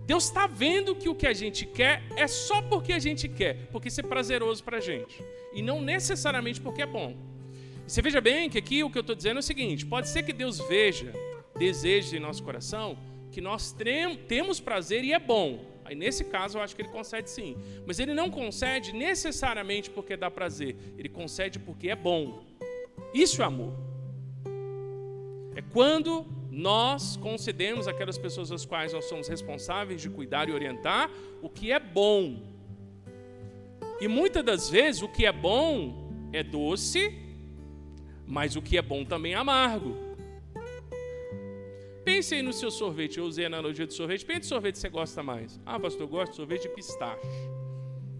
Deus está vendo que o que a gente quer é só porque a gente quer, porque isso é prazeroso para a gente, e não necessariamente porque é bom. E você veja bem que aqui o que eu estou dizendo é o seguinte: pode ser que Deus veja desejos em nosso coração, que nós temos prazer e é bom. Aí nesse caso eu acho que ele concede sim. Mas ele não concede necessariamente porque dá prazer. Ele concede porque é bom. Isso é amor. É quando nós concedemos àquelas pessoas às quais nós somos responsáveis de cuidar e orientar o que é bom. E muitas das vezes o que é bom é doce, mas o que é bom também é amargo. Pense aí no seu sorvete. Eu usei a analogia de sorvete. Pense no sorvete que você gosta mais. Ah, pastor, eu gosto de sorvete de pistache.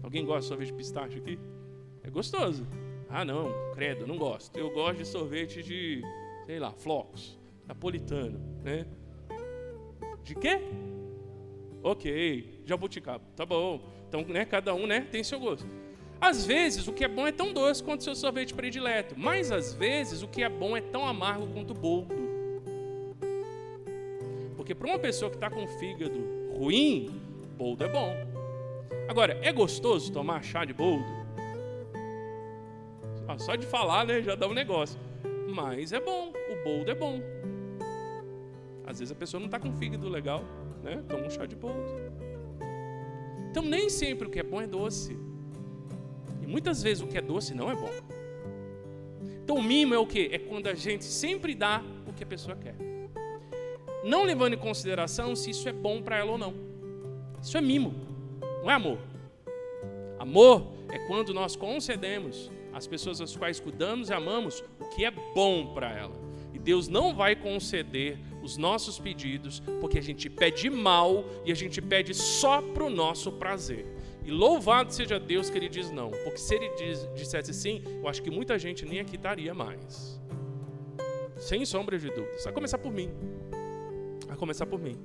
Alguém gosta de sorvete de pistache aqui? É gostoso. Ah, não, credo, não gosto. Eu gosto de sorvete de, sei lá, flocos, napolitano, né? De quê? Ok, jabuticaba, tá bom. Então, né, cada um, né, tem seu gosto. Às vezes, o que é bom é tão doce quanto o seu sorvete predileto. Mas, às vezes, o que é bom é tão amargo quanto o boldo. Porque para uma pessoa que está com o fígado ruim, boldo é bom. Agora, é gostoso tomar chá de boldo? Só de falar, né, já dá um negócio. Mas é bom, o boldo é bom. Às vezes a pessoa não está com o fígado legal, né? Toma um chá de boldo. Então nem sempre o que é bom é doce. E muitas vezes o que é doce não é bom. Então o mimo é o quê? É quando a gente sempre dá o que a pessoa quer, não levando em consideração se isso é bom para ela ou não. Isso é mimo, não é amor. Amor é quando nós concedemos às pessoas às quais cuidamos e amamos o que é bom para ela. E Deus não vai conceder os nossos pedidos porque a gente pede mal e a gente pede só para o nosso prazer. E louvado seja Deus que Ele diz não, porque se Ele dissesse sim, eu acho que muita gente nem aqui estaria mais. Sem sombra de dúvidas. Vai começar por mim. Vai começar por mim.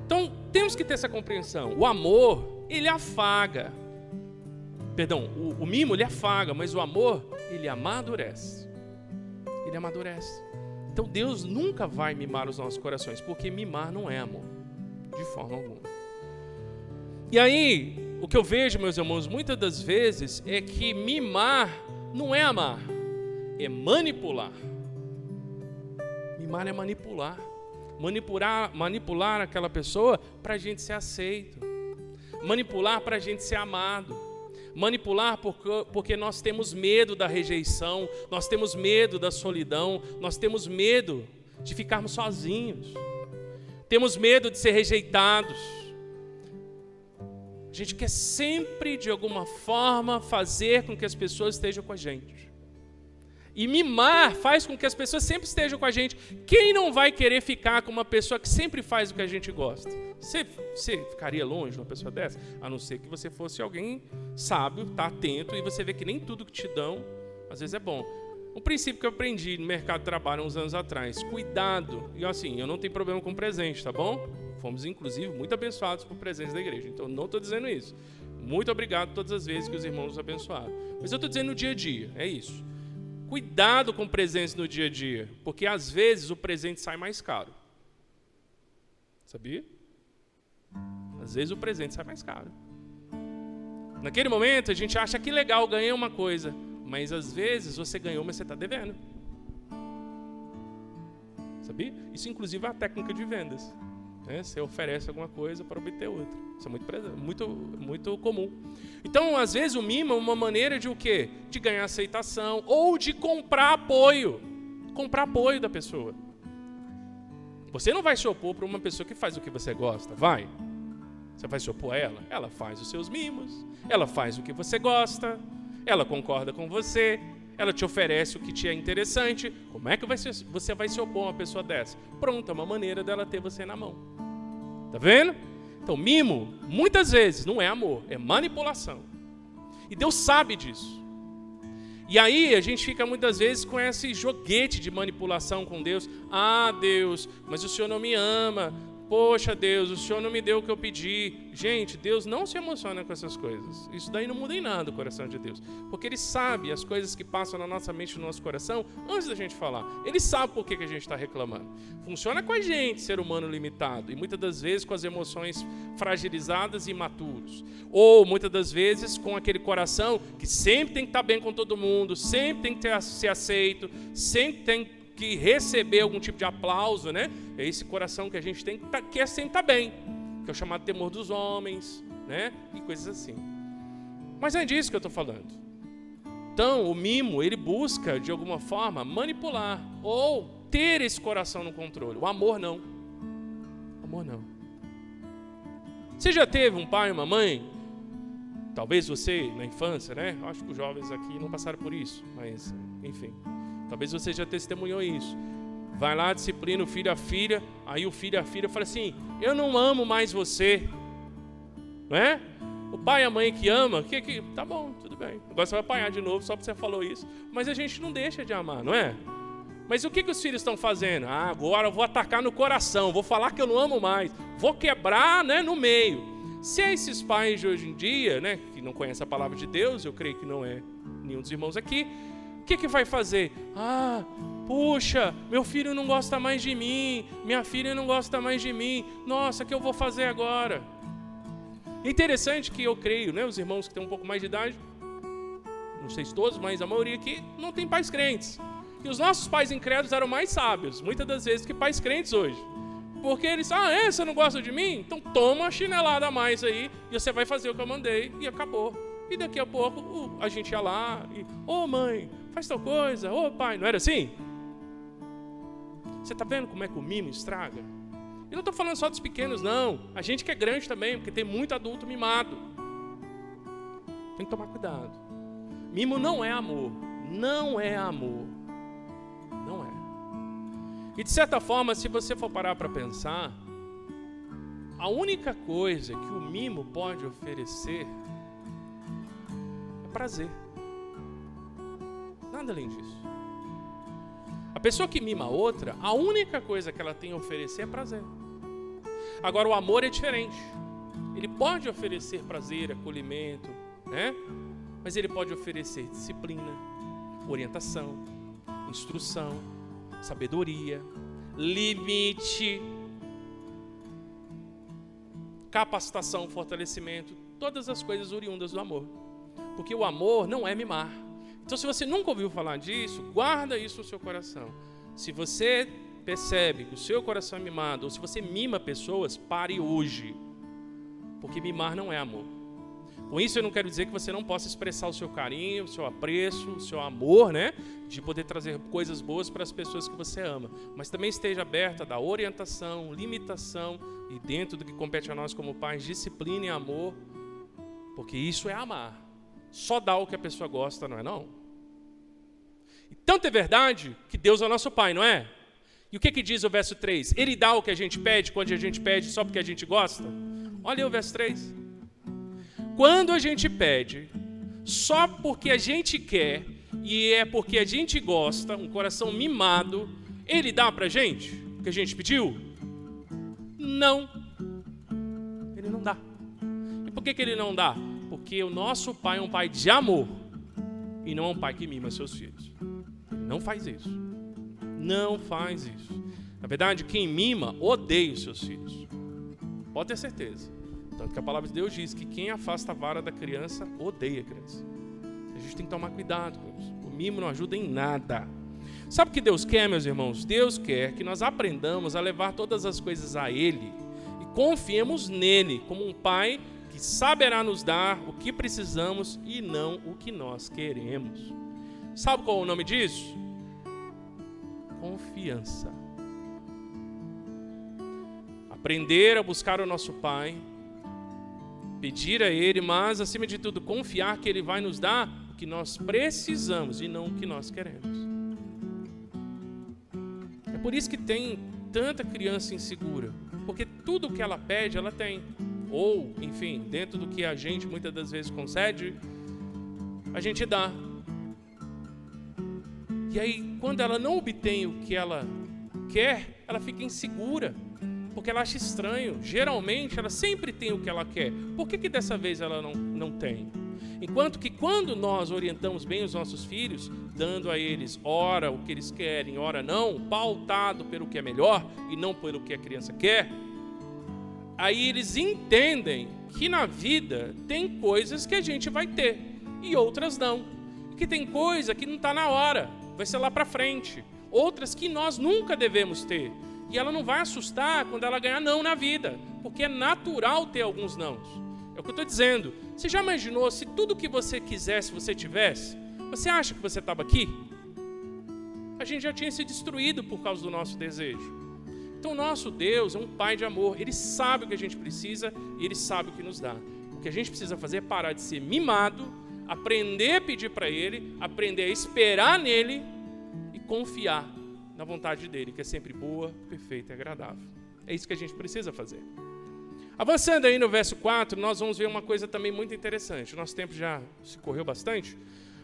Então, temos que ter essa compreensão. O amor, ele afaga. Perdão, o mimo, ele afaga, mas o amor, ele amadurece. Ele amadurece. Então, Deus nunca vai mimar os nossos corações, porque mimar não é amor, de forma alguma. E aí, o que eu vejo, meus irmãos, muitas das vezes, é que mimar não é amar, é manipular. Mimar é manipular. Manipular aquela pessoa para a gente ser aceito. Manipular para a gente ser amado. Manipular porque nós temos medo da rejeição, nós temos medo da solidão, nós temos medo de ficarmos sozinhos. Temos medo de ser rejeitados. A gente quer sempre, de alguma forma, fazer com que as pessoas estejam com a gente. E mimar faz com que as pessoas sempre estejam com a gente. Quem não vai querer ficar com uma pessoa que sempre faz o que a gente gosta? Você ficaria longe de uma pessoa dessa? A não ser que você fosse alguém sábio, tá atento, e você vê que nem tudo que te dão, às vezes é bom. Um princípio que eu aprendi no mercado de trabalho uns anos atrás. Cuidado. E assim, eu não tenho problema com presente, tá bom? Fomos, inclusive, muito abençoados por presentes da igreja. Então, não estou dizendo isso. Muito obrigado todas as vezes que os irmãos nos abençoaram. Mas eu estou dizendo no dia a dia. É isso. Cuidado com presentes no dia a dia. Porque, às vezes, o presente sai mais caro. Sabia? Às vezes, o presente sai mais caro. Naquele momento, a gente acha que legal, ganhei uma coisa. Mas às vezes você ganhou, mas você está devendo. Sabia? Isso inclusive é a técnica de vendas. Né? Você oferece alguma coisa para obter outra. Isso é muito comum. Então, às vezes, o mimo é uma maneira de o quê? De ganhar aceitação ou de comprar apoio. Comprar apoio da pessoa. Você não vai se opor para uma pessoa que faz o que você gosta, vai? Você vai se opor a ela? Ela faz os seus mimos, ela faz o que você gosta, ela concorda com você, ela te oferece o que te é interessante. Como é que você vai se opor a uma pessoa dessa? Pronto, é uma maneira dela ter você na mão. Tá vendo? Então, mimo, muitas vezes, não é amor, é manipulação. E Deus sabe disso. E aí, a gente fica muitas vezes com esse joguete de manipulação com Deus. Ah, Deus, mas o Senhor não me ama. Poxa, Deus, o Senhor não me deu o que eu pedi. Gente, Deus não se emociona com essas coisas. Isso daí não muda em nada o coração de Deus. Porque Ele sabe as coisas que passam na nossa mente e no nosso coração antes da gente falar. Ele sabe por que a gente está reclamando. Funciona com a gente, ser humano limitado. E muitas das vezes com as emoções fragilizadas e imaturos. Ou muitas das vezes com aquele coração que sempre tem que estar bem com todo mundo, sempre tem que ser aceito, sempre tem que receber algum tipo de aplauso, né? É esse coração que a gente tem que quer sempre estar bem, que é o chamado temor dos homens, né? E coisas assim. Mas é disso que eu estou falando. Então, o mimo, ele busca, de alguma forma, manipular ou ter esse coração no controle. O amor, não. O amor, não. Você já teve um pai e uma mãe? Talvez você, na infância, né? Acho que os jovens aqui não passaram por isso, mas, enfim. Talvez você já testemunhou isso. Vai lá, disciplina o filho, a filha. Aí o filho e a filha fala assim: eu não amo mais você. Não é? O pai e a mãe que ama, tá bom, tudo bem. Agora você vai apanhar de novo só porque você falou isso. Mas a gente não deixa de amar, não é? Mas o que os filhos estão fazendo? Ah, agora eu vou atacar no coração, vou falar que eu não amo mais, vou quebrar, né, no meio. Se é esses pais de hoje em dia, né, que não conhecem a palavra de Deus, eu creio que não é nenhum dos irmãos aqui, o que vai fazer? Ah, puxa, meu filho não gosta mais de mim, minha filha não gosta mais de mim, nossa, o que eu vou fazer agora? Interessante que eu creio, né, os irmãos que têm um pouco mais de idade, não sei se todos, mas a maioria aqui não tem pais crentes. E os nossos pais incrédulos eram mais sábios, muitas das vezes, que pais crentes hoje. Porque eles, você não gosta de mim? Então toma uma chinelada a mais aí, e você vai fazer o que eu mandei, e acabou. E daqui a pouco a gente ia lá e, mãe, faz tal coisa, pai, não era assim? Você está vendo como é que o mimo estraga? Eu não estou falando só dos pequenos, não. A gente que é grande também, porque tem muito adulto mimado. Tem que tomar cuidado. Mimo não é amor. Não é amor. Não é. E de certa forma, se você for parar para pensar, a única coisa que o mimo pode oferecer é prazer. Nada além disso. A pessoa que mima a outra, a única coisa que ela tem a oferecer é prazer. Agora, o amor é diferente. Ele pode oferecer prazer, acolhimento, né? Mas ele pode oferecer disciplina, orientação, instrução, sabedoria, limite, capacitação, fortalecimento, todas as coisas oriundas do amor. Porque o amor não é mimar. Então, se você nunca ouviu falar disso, guarda isso no seu coração. Se você percebe que o seu coração é mimado, ou se você mima pessoas, pare hoje. Porque mimar não é amor. Com isso, eu não quero dizer que você não possa expressar o seu carinho, o seu apreço, o seu amor, né? De poder trazer coisas boas para as pessoas que você ama. Mas também esteja aberta a dar orientação, limitação, e dentro do que compete a nós como pais, disciplina e amor. Porque isso é amar. Só dá o que a pessoa gosta, não é não? E tanto é verdade que Deus é o nosso Pai, não é? E o que diz o verso 3? Ele dá o que a gente pede, quando a gente pede só porque a gente gosta? Olha aí o verso 3. Quando a gente pede só porque a gente quer e é porque a gente gosta, um coração mimado, ele dá pra gente o que a gente pediu? Não. Ele não dá. E por que ele não dá? Porque o nosso pai é um pai de amor e não é um pai que mima seus filhos. Ele não faz isso. Não faz isso. Na verdade, quem mima odeia os seus filhos. Pode ter certeza. Tanto que a palavra de Deus diz que quem afasta a vara da criança odeia a criança. A gente tem que tomar cuidado com isso. O mimo não ajuda em nada. Sabe o que Deus quer, meus irmãos? Deus quer que nós aprendamos a levar todas as coisas a Ele e confiemos nele como um pai que saberá nos dar o que precisamos e não o que nós queremos. Sabe qual é o nome disso? Confiança. Aprender a buscar o nosso Pai, pedir a Ele, mas acima de tudo confiar que Ele vai nos dar o que nós precisamos e não o que nós queremos. É por isso que tem tanta criança insegura, porque tudo que ela pede, ela tem. Ou, enfim, dentro do que a gente muitas das vezes concede, a gente dá. E aí, quando ela não obtém o que ela quer, ela fica insegura, porque ela acha estranho. Geralmente, ela sempre tem o que ela quer. Por que dessa vez ela não tem? Enquanto que quando nós orientamos bem os nossos filhos, dando a eles ora o que eles querem, ora não, pautado pelo que é melhor e não pelo que a criança quer, aí eles entendem que na vida tem coisas que a gente vai ter e outras não. E que tem coisa que não está na hora, vai ser lá para frente. Outras que nós nunca devemos ter. E ela não vai assustar quando ela ganhar não na vida, porque é natural ter alguns nãos. É o que eu estou dizendo. Você já imaginou se tudo que você quisesse você tivesse? Você acha que você estava aqui? A gente já tinha se destruído por causa do nosso desejo. Então o nosso Deus é um pai de amor. Ele sabe o que a gente precisa e Ele sabe o que nos dá. O que a gente precisa fazer é parar de ser mimado, aprender a pedir para Ele, aprender a esperar nele e confiar na vontade dele, que é sempre boa, perfeita e agradável. É isso que a gente precisa fazer. Avançando aí no verso 4, nós vamos ver uma coisa também muito interessante. O nosso tempo já se correu bastante,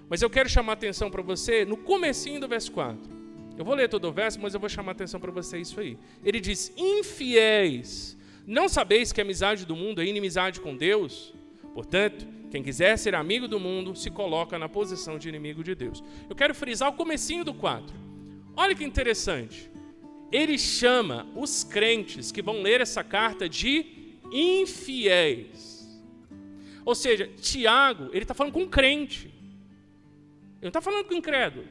mas eu quero chamar a atenção para você no comecinho do verso 4. Eu vou ler todo o verso, mas eu vou chamar a atenção para você isso aí. Ele diz: infiéis, não sabeis que a amizade do mundo é inimizade com Deus? Portanto, quem quiser ser amigo do mundo, se coloca na posição de inimigo de Deus. Eu quero frisar o comecinho do 4. Olha que interessante. Ele chama os crentes que vão ler essa carta de infiéis. Ou seja, Tiago, ele está falando com crente. Ele não está falando com incrédulo.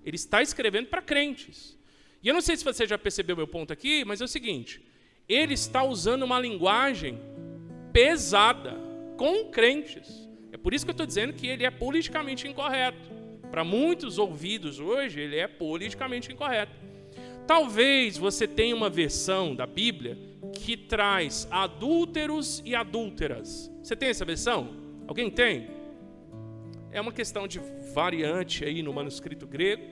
Ele está escrevendo para crentes. E eu não sei se você já percebeu meu ponto aqui, mas é o seguinte. Ele está usando uma linguagem pesada com crentes. É por isso que eu estou dizendo que ele é politicamente incorreto. Para muitos ouvidos hoje, ele é politicamente incorreto. Talvez você tenha uma versão da Bíblia que traz adúlteros e adúlteras. Você tem essa versão? Alguém tem? É uma questão de variante aí no manuscrito grego,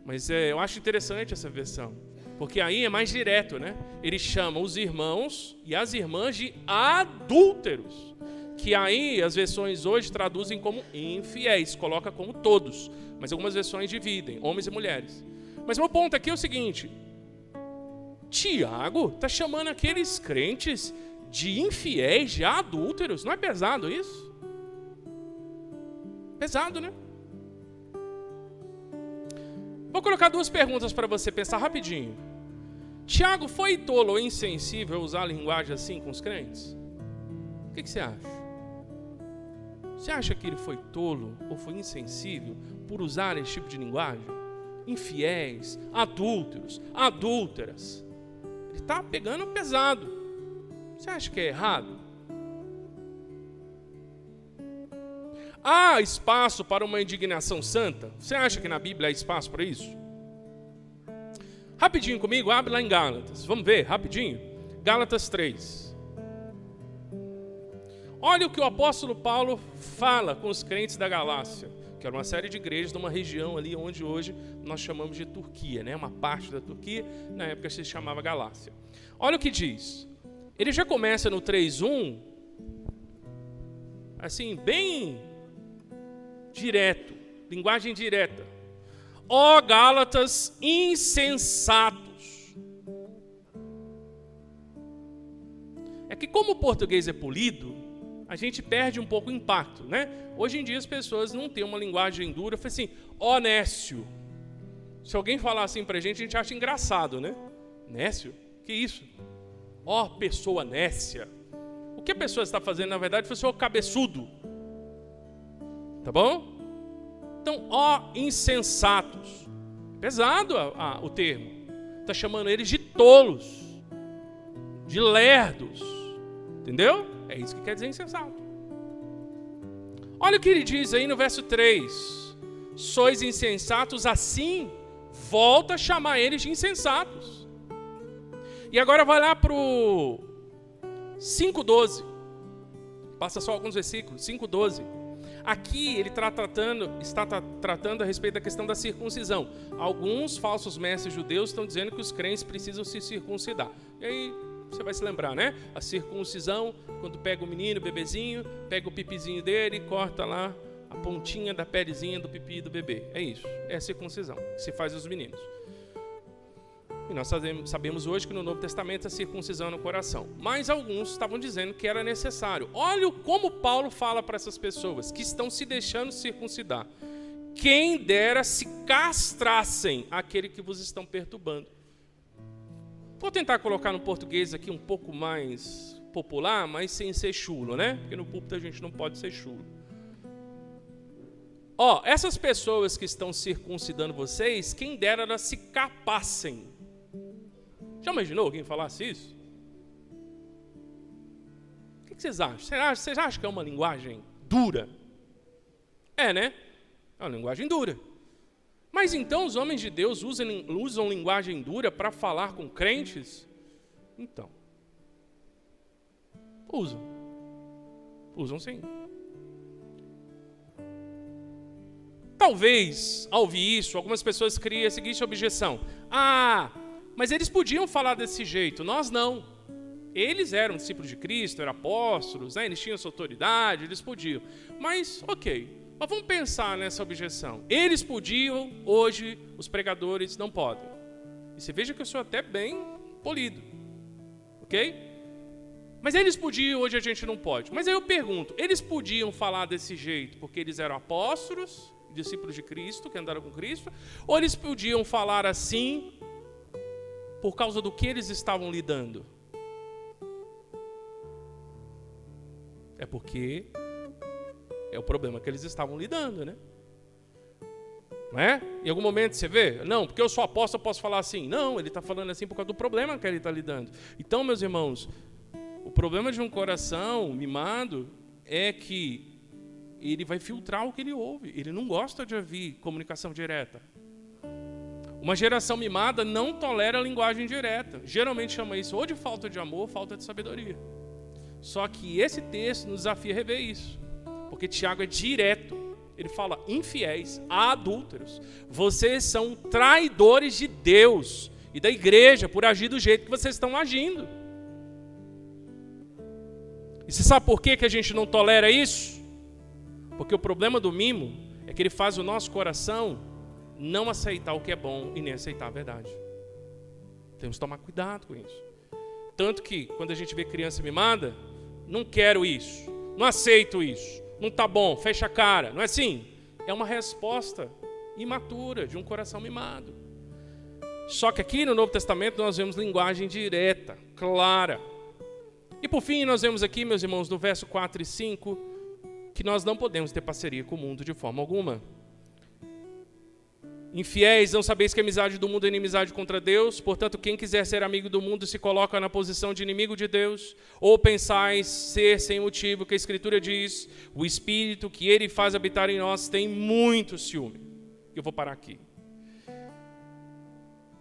mas eu acho interessante essa versão, porque aí é mais direto, né? Ele chama os irmãos e as irmãs de adúlteros, que aí as versões hoje traduzem como infiéis, coloca como todos, mas algumas versões dividem, homens e mulheres. Mas meu ponto aqui é o seguinte: Tiago está chamando aqueles crentes de infiéis, de adúlteros. Não é pesado isso? Pesado, né? Vou colocar duas perguntas para você pensar rapidinho. Tiago foi tolo ou insensível usar a linguagem assim com os crentes? O que você acha? Você acha que ele foi tolo ou foi insensível por usar esse tipo de linguagem? Infiéis, adúlteros, adúlteras. Ele está pegando pesado. Você acha que é errado? Há espaço para uma indignação santa? Você acha que na Bíblia há espaço para isso? Rapidinho comigo, abre lá em Gálatas. Vamos ver, rapidinho. Gálatas 3. Olha o que o apóstolo Paulo fala com os crentes da Galácia, que era uma série de igrejas de uma região ali onde hoje nós chamamos de Turquia, né? Uma parte da Turquia, na época se chamava Galácia. Olha o que diz. Ele já começa no 3:1, assim, bem direto. Linguagem direta. Ó Gálatas insensatos. É que como o português é polido, a gente perde um pouco o impacto, né? Hoje em dia as pessoas não têm uma linguagem dura. Eu falei assim, ó Nécio. Se alguém falar assim pra gente, a gente acha engraçado, né? Nécio? Que isso? Ó pessoa nécia. O que a pessoa está fazendo, na verdade, foi o seu cabeçudo. Tá bom? Então, ó insensatos. Pesado o termo. Está chamando eles de tolos. De lerdos. Entendeu? É isso que quer dizer insensato. Olha o que ele diz aí no verso 3. Sois insensatos, assim volta a chamar eles de insensatos. E agora vai lá para o 5:12. Passa só alguns versículos. 5:12. Aqui ele está tratando a respeito da questão da circuncisão. Alguns falsos mestres judeus estão dizendo que os crentes precisam se circuncidar. E aí você vai se lembrar, né? A circuncisão, quando pega o menino, o bebezinho, pega o pipizinho dele e corta lá a pontinha da pelezinha do pipi do bebê. É isso, é a circuncisão que se faz aos meninos. E nós sabemos hoje que no Novo Testamento a circuncisão é no coração. Mas alguns estavam dizendo que era necessário. Olha como Paulo fala para essas pessoas que estão se deixando circuncidar. Quem dera se castrassem aquele que vos estão perturbando. Vou tentar colocar no português aqui um pouco mais popular, mas sem ser chulo, né? Porque no púlpito a gente não pode ser chulo. Ó, essas pessoas que estão circuncidando vocês, quem dera elas se capassem. Já imaginou alguém falasse isso? O que vocês acham? Vocês acham que é uma linguagem dura? É, né? É uma linguagem dura. Mas então os homens de Deus usam linguagem dura para falar com crentes? Então. Usam. Usam sim. Talvez, ao ouvir isso, algumas pessoas criem a seguinte objeção. Ah, mas eles podiam falar desse jeito, nós não. Eles eram discípulos de Cristo, eram apóstolos, né? Eles tinham sua autoridade, eles podiam. Mas, ok. Mas vamos pensar nessa objeção. Eles podiam, hoje os pregadores não podem. E você veja que eu sou até bem polido. Ok? Mas eles podiam, hoje a gente não pode. Mas aí eu pergunto, eles podiam falar desse jeito porque eles eram apóstolos, discípulos de Cristo, que andaram com Cristo? Ou eles podiam falar assim por causa do que eles estavam lidando? É porque é o problema que eles estavam lidando, né? Não é? Em algum momento você vê? Não, porque eu sou apóstolo, eu posso falar assim. Não, ele está falando assim por causa do problema que ele está lidando. Então, meus irmãos, o problema de um coração mimado é que ele vai filtrar o que ele ouve. Ele não gosta de ouvir comunicação direta. Uma geração mimada não tolera a linguagem direta. Geralmente chama isso ou de falta de amor ou falta de sabedoria. Só que esse texto nos desafia a rever isso. Porque Tiago é direto. Ele fala, infiéis, adúlteros. Vocês são traidores de Deus e da igreja por agir do jeito que vocês estão agindo. E você sabe por que a gente não tolera isso? Porque o problema do mimo é que ele faz o nosso coração não aceitar o que é bom e nem aceitar a verdade. Temos que tomar cuidado com isso. Tanto que, quando a gente vê criança mimada, não quero isso, não aceito isso, não tá bom, fecha a cara, não é assim? É uma resposta imatura de um coração mimado. Só que aqui no Novo Testamento nós vemos linguagem direta, clara. E por fim nós vemos aqui, meus irmãos, no verso 4 e 5, que nós não podemos ter parceria com o mundo de forma alguma. Infiéis, não sabeis que a amizade do mundo é inimizade contra Deus? Portanto, quem quiser ser amigo do mundo se coloca na posição de inimigo de Deus? Ou pensais ser sem motivo, que a Escritura diz, o Espírito que Ele faz habitar em nós tem muito ciúme. Eu vou parar aqui.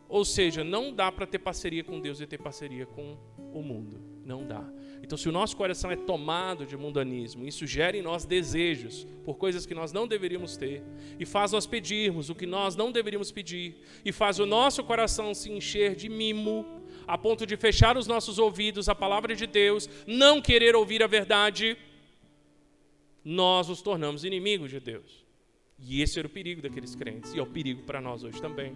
Ou seja, não dá para ter parceria com Deus e ter parceria com o mundo. Não dá. Então, se o nosso coração é tomado de mundanismo, isso gera em nós desejos por coisas que nós não deveríamos ter, e faz nós pedirmos o que nós não deveríamos pedir, e faz o nosso coração se encher de mimo, a ponto de fechar os nossos ouvidos à palavra de Deus, não querer ouvir a verdade, nós nos tornamos inimigos de Deus. E esse era o perigo daqueles crentes, e é o perigo para nós hoje também.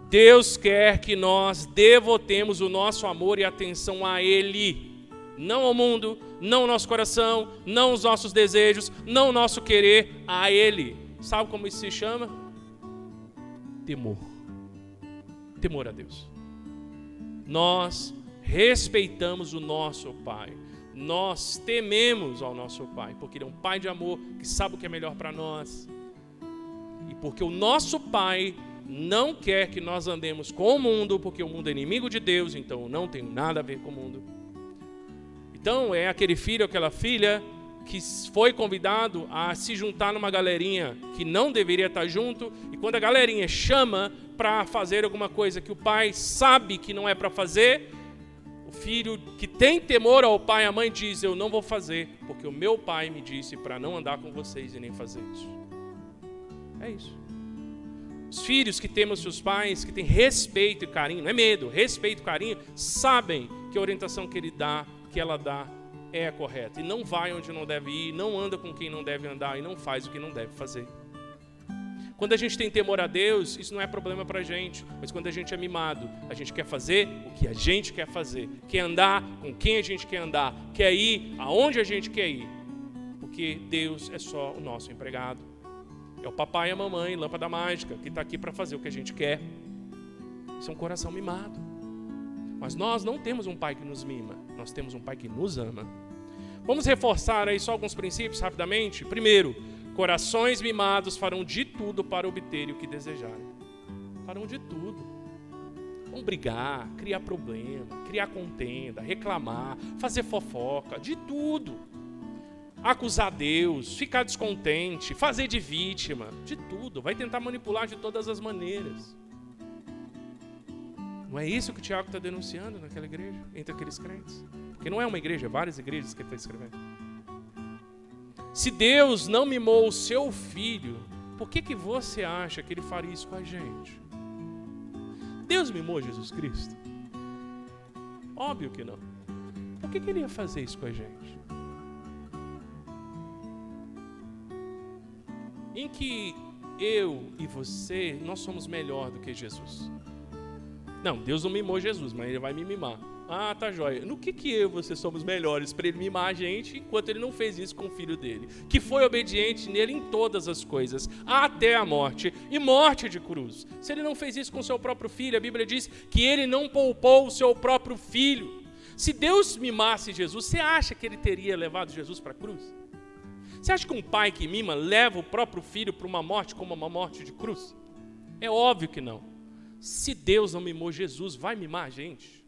Deus quer que nós devotemos o nosso amor e atenção a Ele, não ao mundo, não ao nosso coração, não aos nossos desejos, não ao nosso querer, a Ele. Sabe como isso se chama? Temor. Temor a Deus. Nós respeitamos o nosso Pai. Nós tememos ao nosso Pai, porque Ele é um Pai de amor, que sabe o que é melhor para nós. E porque o nosso Pai não quer que nós andemos com o mundo, porque o mundo é inimigo de Deus, então eu não tenho nada a ver com o mundo. Então é aquele filho, aquela filha que foi convidado a se juntar numa galerinha que não deveria estar junto, e quando a galerinha chama para fazer alguma coisa que o pai sabe que não é para fazer, o filho que tem temor ao pai e à mãe diz: eu não vou fazer, porque o meu pai me disse para não andar com vocês e nem fazer isso. É isso. Os filhos que temem os seus pais, que têm respeito e carinho, não é medo, respeito e carinho, sabem que a orientação que ela dá é a correta. E não vai onde não deve ir, não anda com quem não deve andar e não faz o que não deve fazer. Quando a gente tem temor a Deus, isso não é problema pra gente. Mas quando a gente é mimado, a gente quer fazer o que a gente quer fazer. Quer andar com quem a gente quer andar. Quer ir aonde a gente quer ir. Porque Deus é só o nosso empregado. É o papai e a mamãe, lâmpada mágica, que está aqui para fazer o que a gente quer. Isso é um coração mimado. Mas nós não temos um pai que nos mima. Nós temos um pai que nos ama. Vamos reforçar aí só alguns princípios rapidamente. Primeiro, corações mimados farão de tudo para obter o que desejarem. Farão de tudo. Vão brigar, criar problema, criar contenda, reclamar, fazer fofoca, de tudo. Acusar Deus, ficar descontente, fazer de vítima, de tudo. Vai tentar manipular de todas as maneiras. Não é isso que o Tiago está denunciando naquela igreja, entre aqueles crentes? Porque não é uma igreja, é várias igrejas que ele está escrevendo. Se Deus não mimou o seu filho, por que você acha que ele faria isso com a gente? Deus mimou Jesus Cristo? Óbvio que não. Por que ele ia fazer isso com a gente? Em que eu e você, nós somos melhor do que Jesus? Não, Deus não mimou Jesus, mas ele vai me mimar. Ah, tá jóia. No que eu e você somos melhores para ele mimar a gente, enquanto ele não fez isso com o filho dele, que foi obediente nele em todas as coisas, até a morte, e morte de cruz. Se ele não fez isso com o seu próprio filho, a Bíblia diz que ele não poupou o seu próprio filho. Se Deus mimasse Jesus, você acha que ele teria levado Jesus para a cruz? Você acha que um pai que mima leva o próprio filho para uma morte como uma morte de cruz? É óbvio que não. Se Deus não mimou Jesus, vai mimar a gente?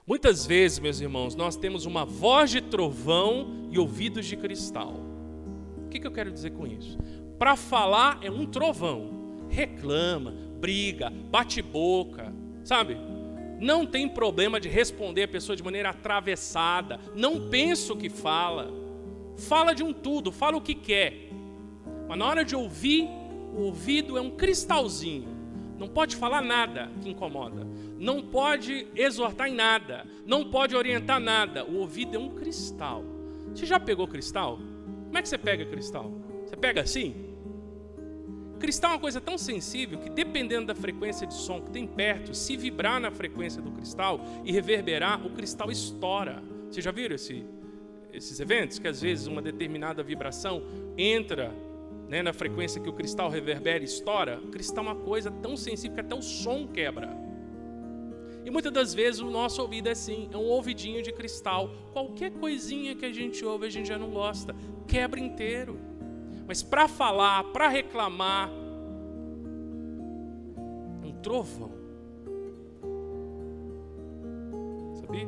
Muitas vezes, meus irmãos, nós temos uma voz de trovão e ouvidos de cristal. O que eu quero dizer com isso? Para falar é um trovão. Reclama, briga, bate boca, sabe? Não tem problema de responder a pessoa de maneira atravessada. Não pensa o que fala. Fala de um tudo, fala o que quer. Mas na hora de ouvir, o ouvido é um cristalzinho. Não pode falar nada que incomoda. Não pode exortar em nada. Não pode orientar nada. O ouvido é um cristal. Você já pegou cristal? Como é que você pega cristal? Você pega assim? Cristal é uma coisa tão sensível que, dependendo da frequência de som que tem perto, se vibrar na frequência do cristal e reverberar, o cristal estoura. Vocês já viram esses eventos? Que às vezes uma determinada vibração entra, né, na frequência que o cristal reverbera e estoura. O cristal é uma coisa tão sensível que até o som quebra. E muitas das vezes o nosso ouvido é assim, é um ouvidinho de cristal. Qualquer coisinha que a gente ouve, a gente já não gosta. Quebra inteiro. Mas para falar, para reclamar, é um trovão. Sabia?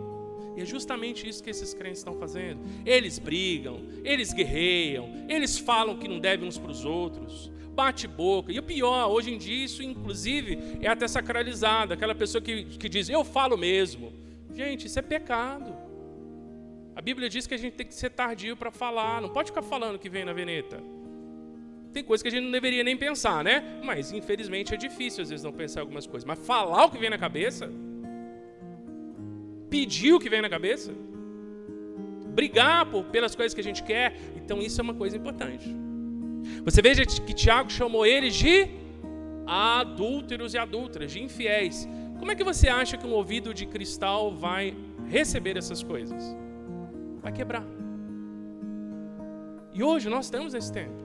E é justamente isso que esses crentes estão fazendo. Eles brigam, eles guerreiam, eles falam que não devem uns para os outros, bate boca. E o pior, hoje em dia, isso inclusive é até sacralizado. Aquela pessoa que diz, eu falo mesmo. Gente, isso é pecado. A Bíblia diz que a gente tem que ser tardio para falar. Não pode ficar falando que vem na veneta. Tem coisas que a gente não deveria nem pensar, né? Mas, infelizmente, é difícil, às vezes, não pensar em algumas coisas. Mas falar o que vem na cabeça? Pedir o que vem na cabeça? brigar pelas coisas que a gente quer. Então isso é uma coisa importante. Você veja que Tiago chamou eles de adúlteros e adúlteras, de infiéis. Como é que você acha que um ouvido de cristal vai receber essas coisas? Vai quebrar. E hoje nós estamos nesse tempo.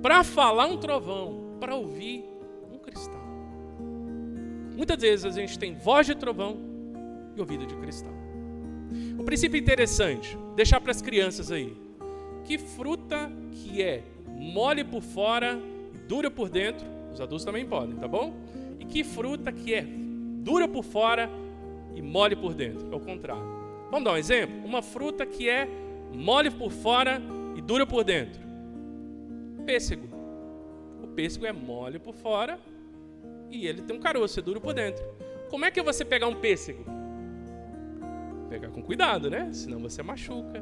Para falar um trovão, para ouvir um cristal. Muitas vezes a gente tem voz de trovão e ouvido de cristal. Um princípio interessante, deixar para as crianças aí. Que fruta que é mole por fora e dura por dentro, os adultos também podem, tá bom? E que fruta que é dura por fora e mole por dentro, é o contrário. Vamos dar um exemplo? Uma fruta que é mole por fora e dura por dentro. Pêssego. O pêssego é mole por fora e ele tem um caroço, é duro por dentro. Como é que é você pegar um pêssego? Pegar com cuidado, né? Senão você machuca.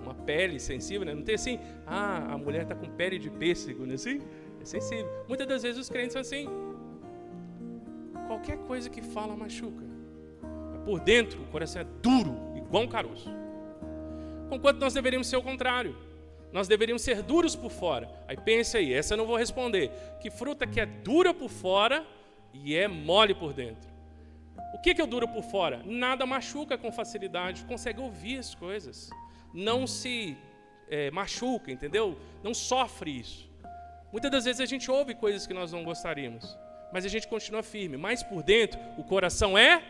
Uma pele sensível, né? Não tem assim, a mulher está com pele de pêssego, não é assim? É sensível. Muitas das vezes os crentes são assim. Qualquer coisa que fala machuca. Por dentro o coração é duro, igual um caroço. Enquanto nós deveríamos ser o contrário. Nós deveríamos ser duros por fora. Aí pense aí, essa eu não vou responder. Que fruta que é dura por fora e é mole por dentro? O que é o duro por fora? Nada machuca com facilidade, consegue ouvir as coisas. Não se machuca, entendeu? Não sofre isso. Muitas das vezes a gente ouve coisas que nós não gostaríamos, mas a gente continua firme. Mas por dentro, o coração é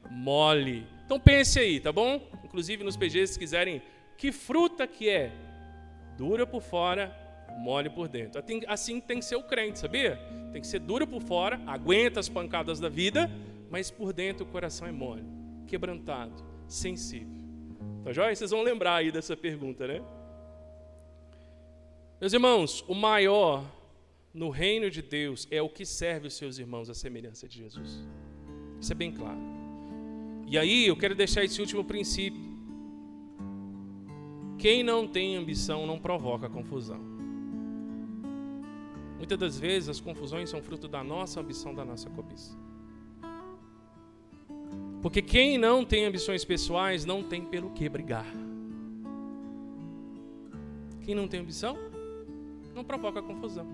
mole. Então pense aí, tá bom? Inclusive nos PGs, se quiserem, que fruta que é dura por fora, mole por dentro. Assim tem que ser o crente, sabia? Tem que ser duro por fora, aguenta as pancadas da vida, mas por dentro o coração é mole, quebrantado, sensível. Tá joia? Vocês vão lembrar aí dessa pergunta, né? Meus irmãos, o maior no reino de Deus é o que serve os seus irmãos à semelhança de Jesus. Isso é bem claro. E aí eu quero deixar esse último princípio. Quem não tem ambição não provoca confusão. Muitas das vezes as confusões são fruto da nossa ambição, da nossa cobiça. Porque quem não tem ambições pessoais não tem pelo que brigar. Quem não tem ambição não provoca confusão.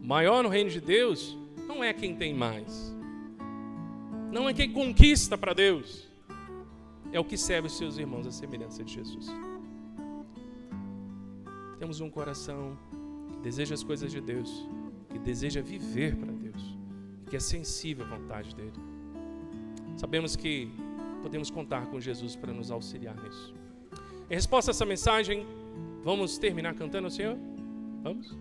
Maior no reino de Deus não é quem tem mais. Não é quem conquista para Deus. É o que serve os seus irmãos à semelhança de Jesus. Temos um coração que deseja as coisas de Deus, que deseja viver para Deus, que é sensível à vontade dele. Sabemos que podemos contar com Jesus para nos auxiliar nisso. Em resposta a essa mensagem, vamos terminar cantando ao Senhor? Vamos?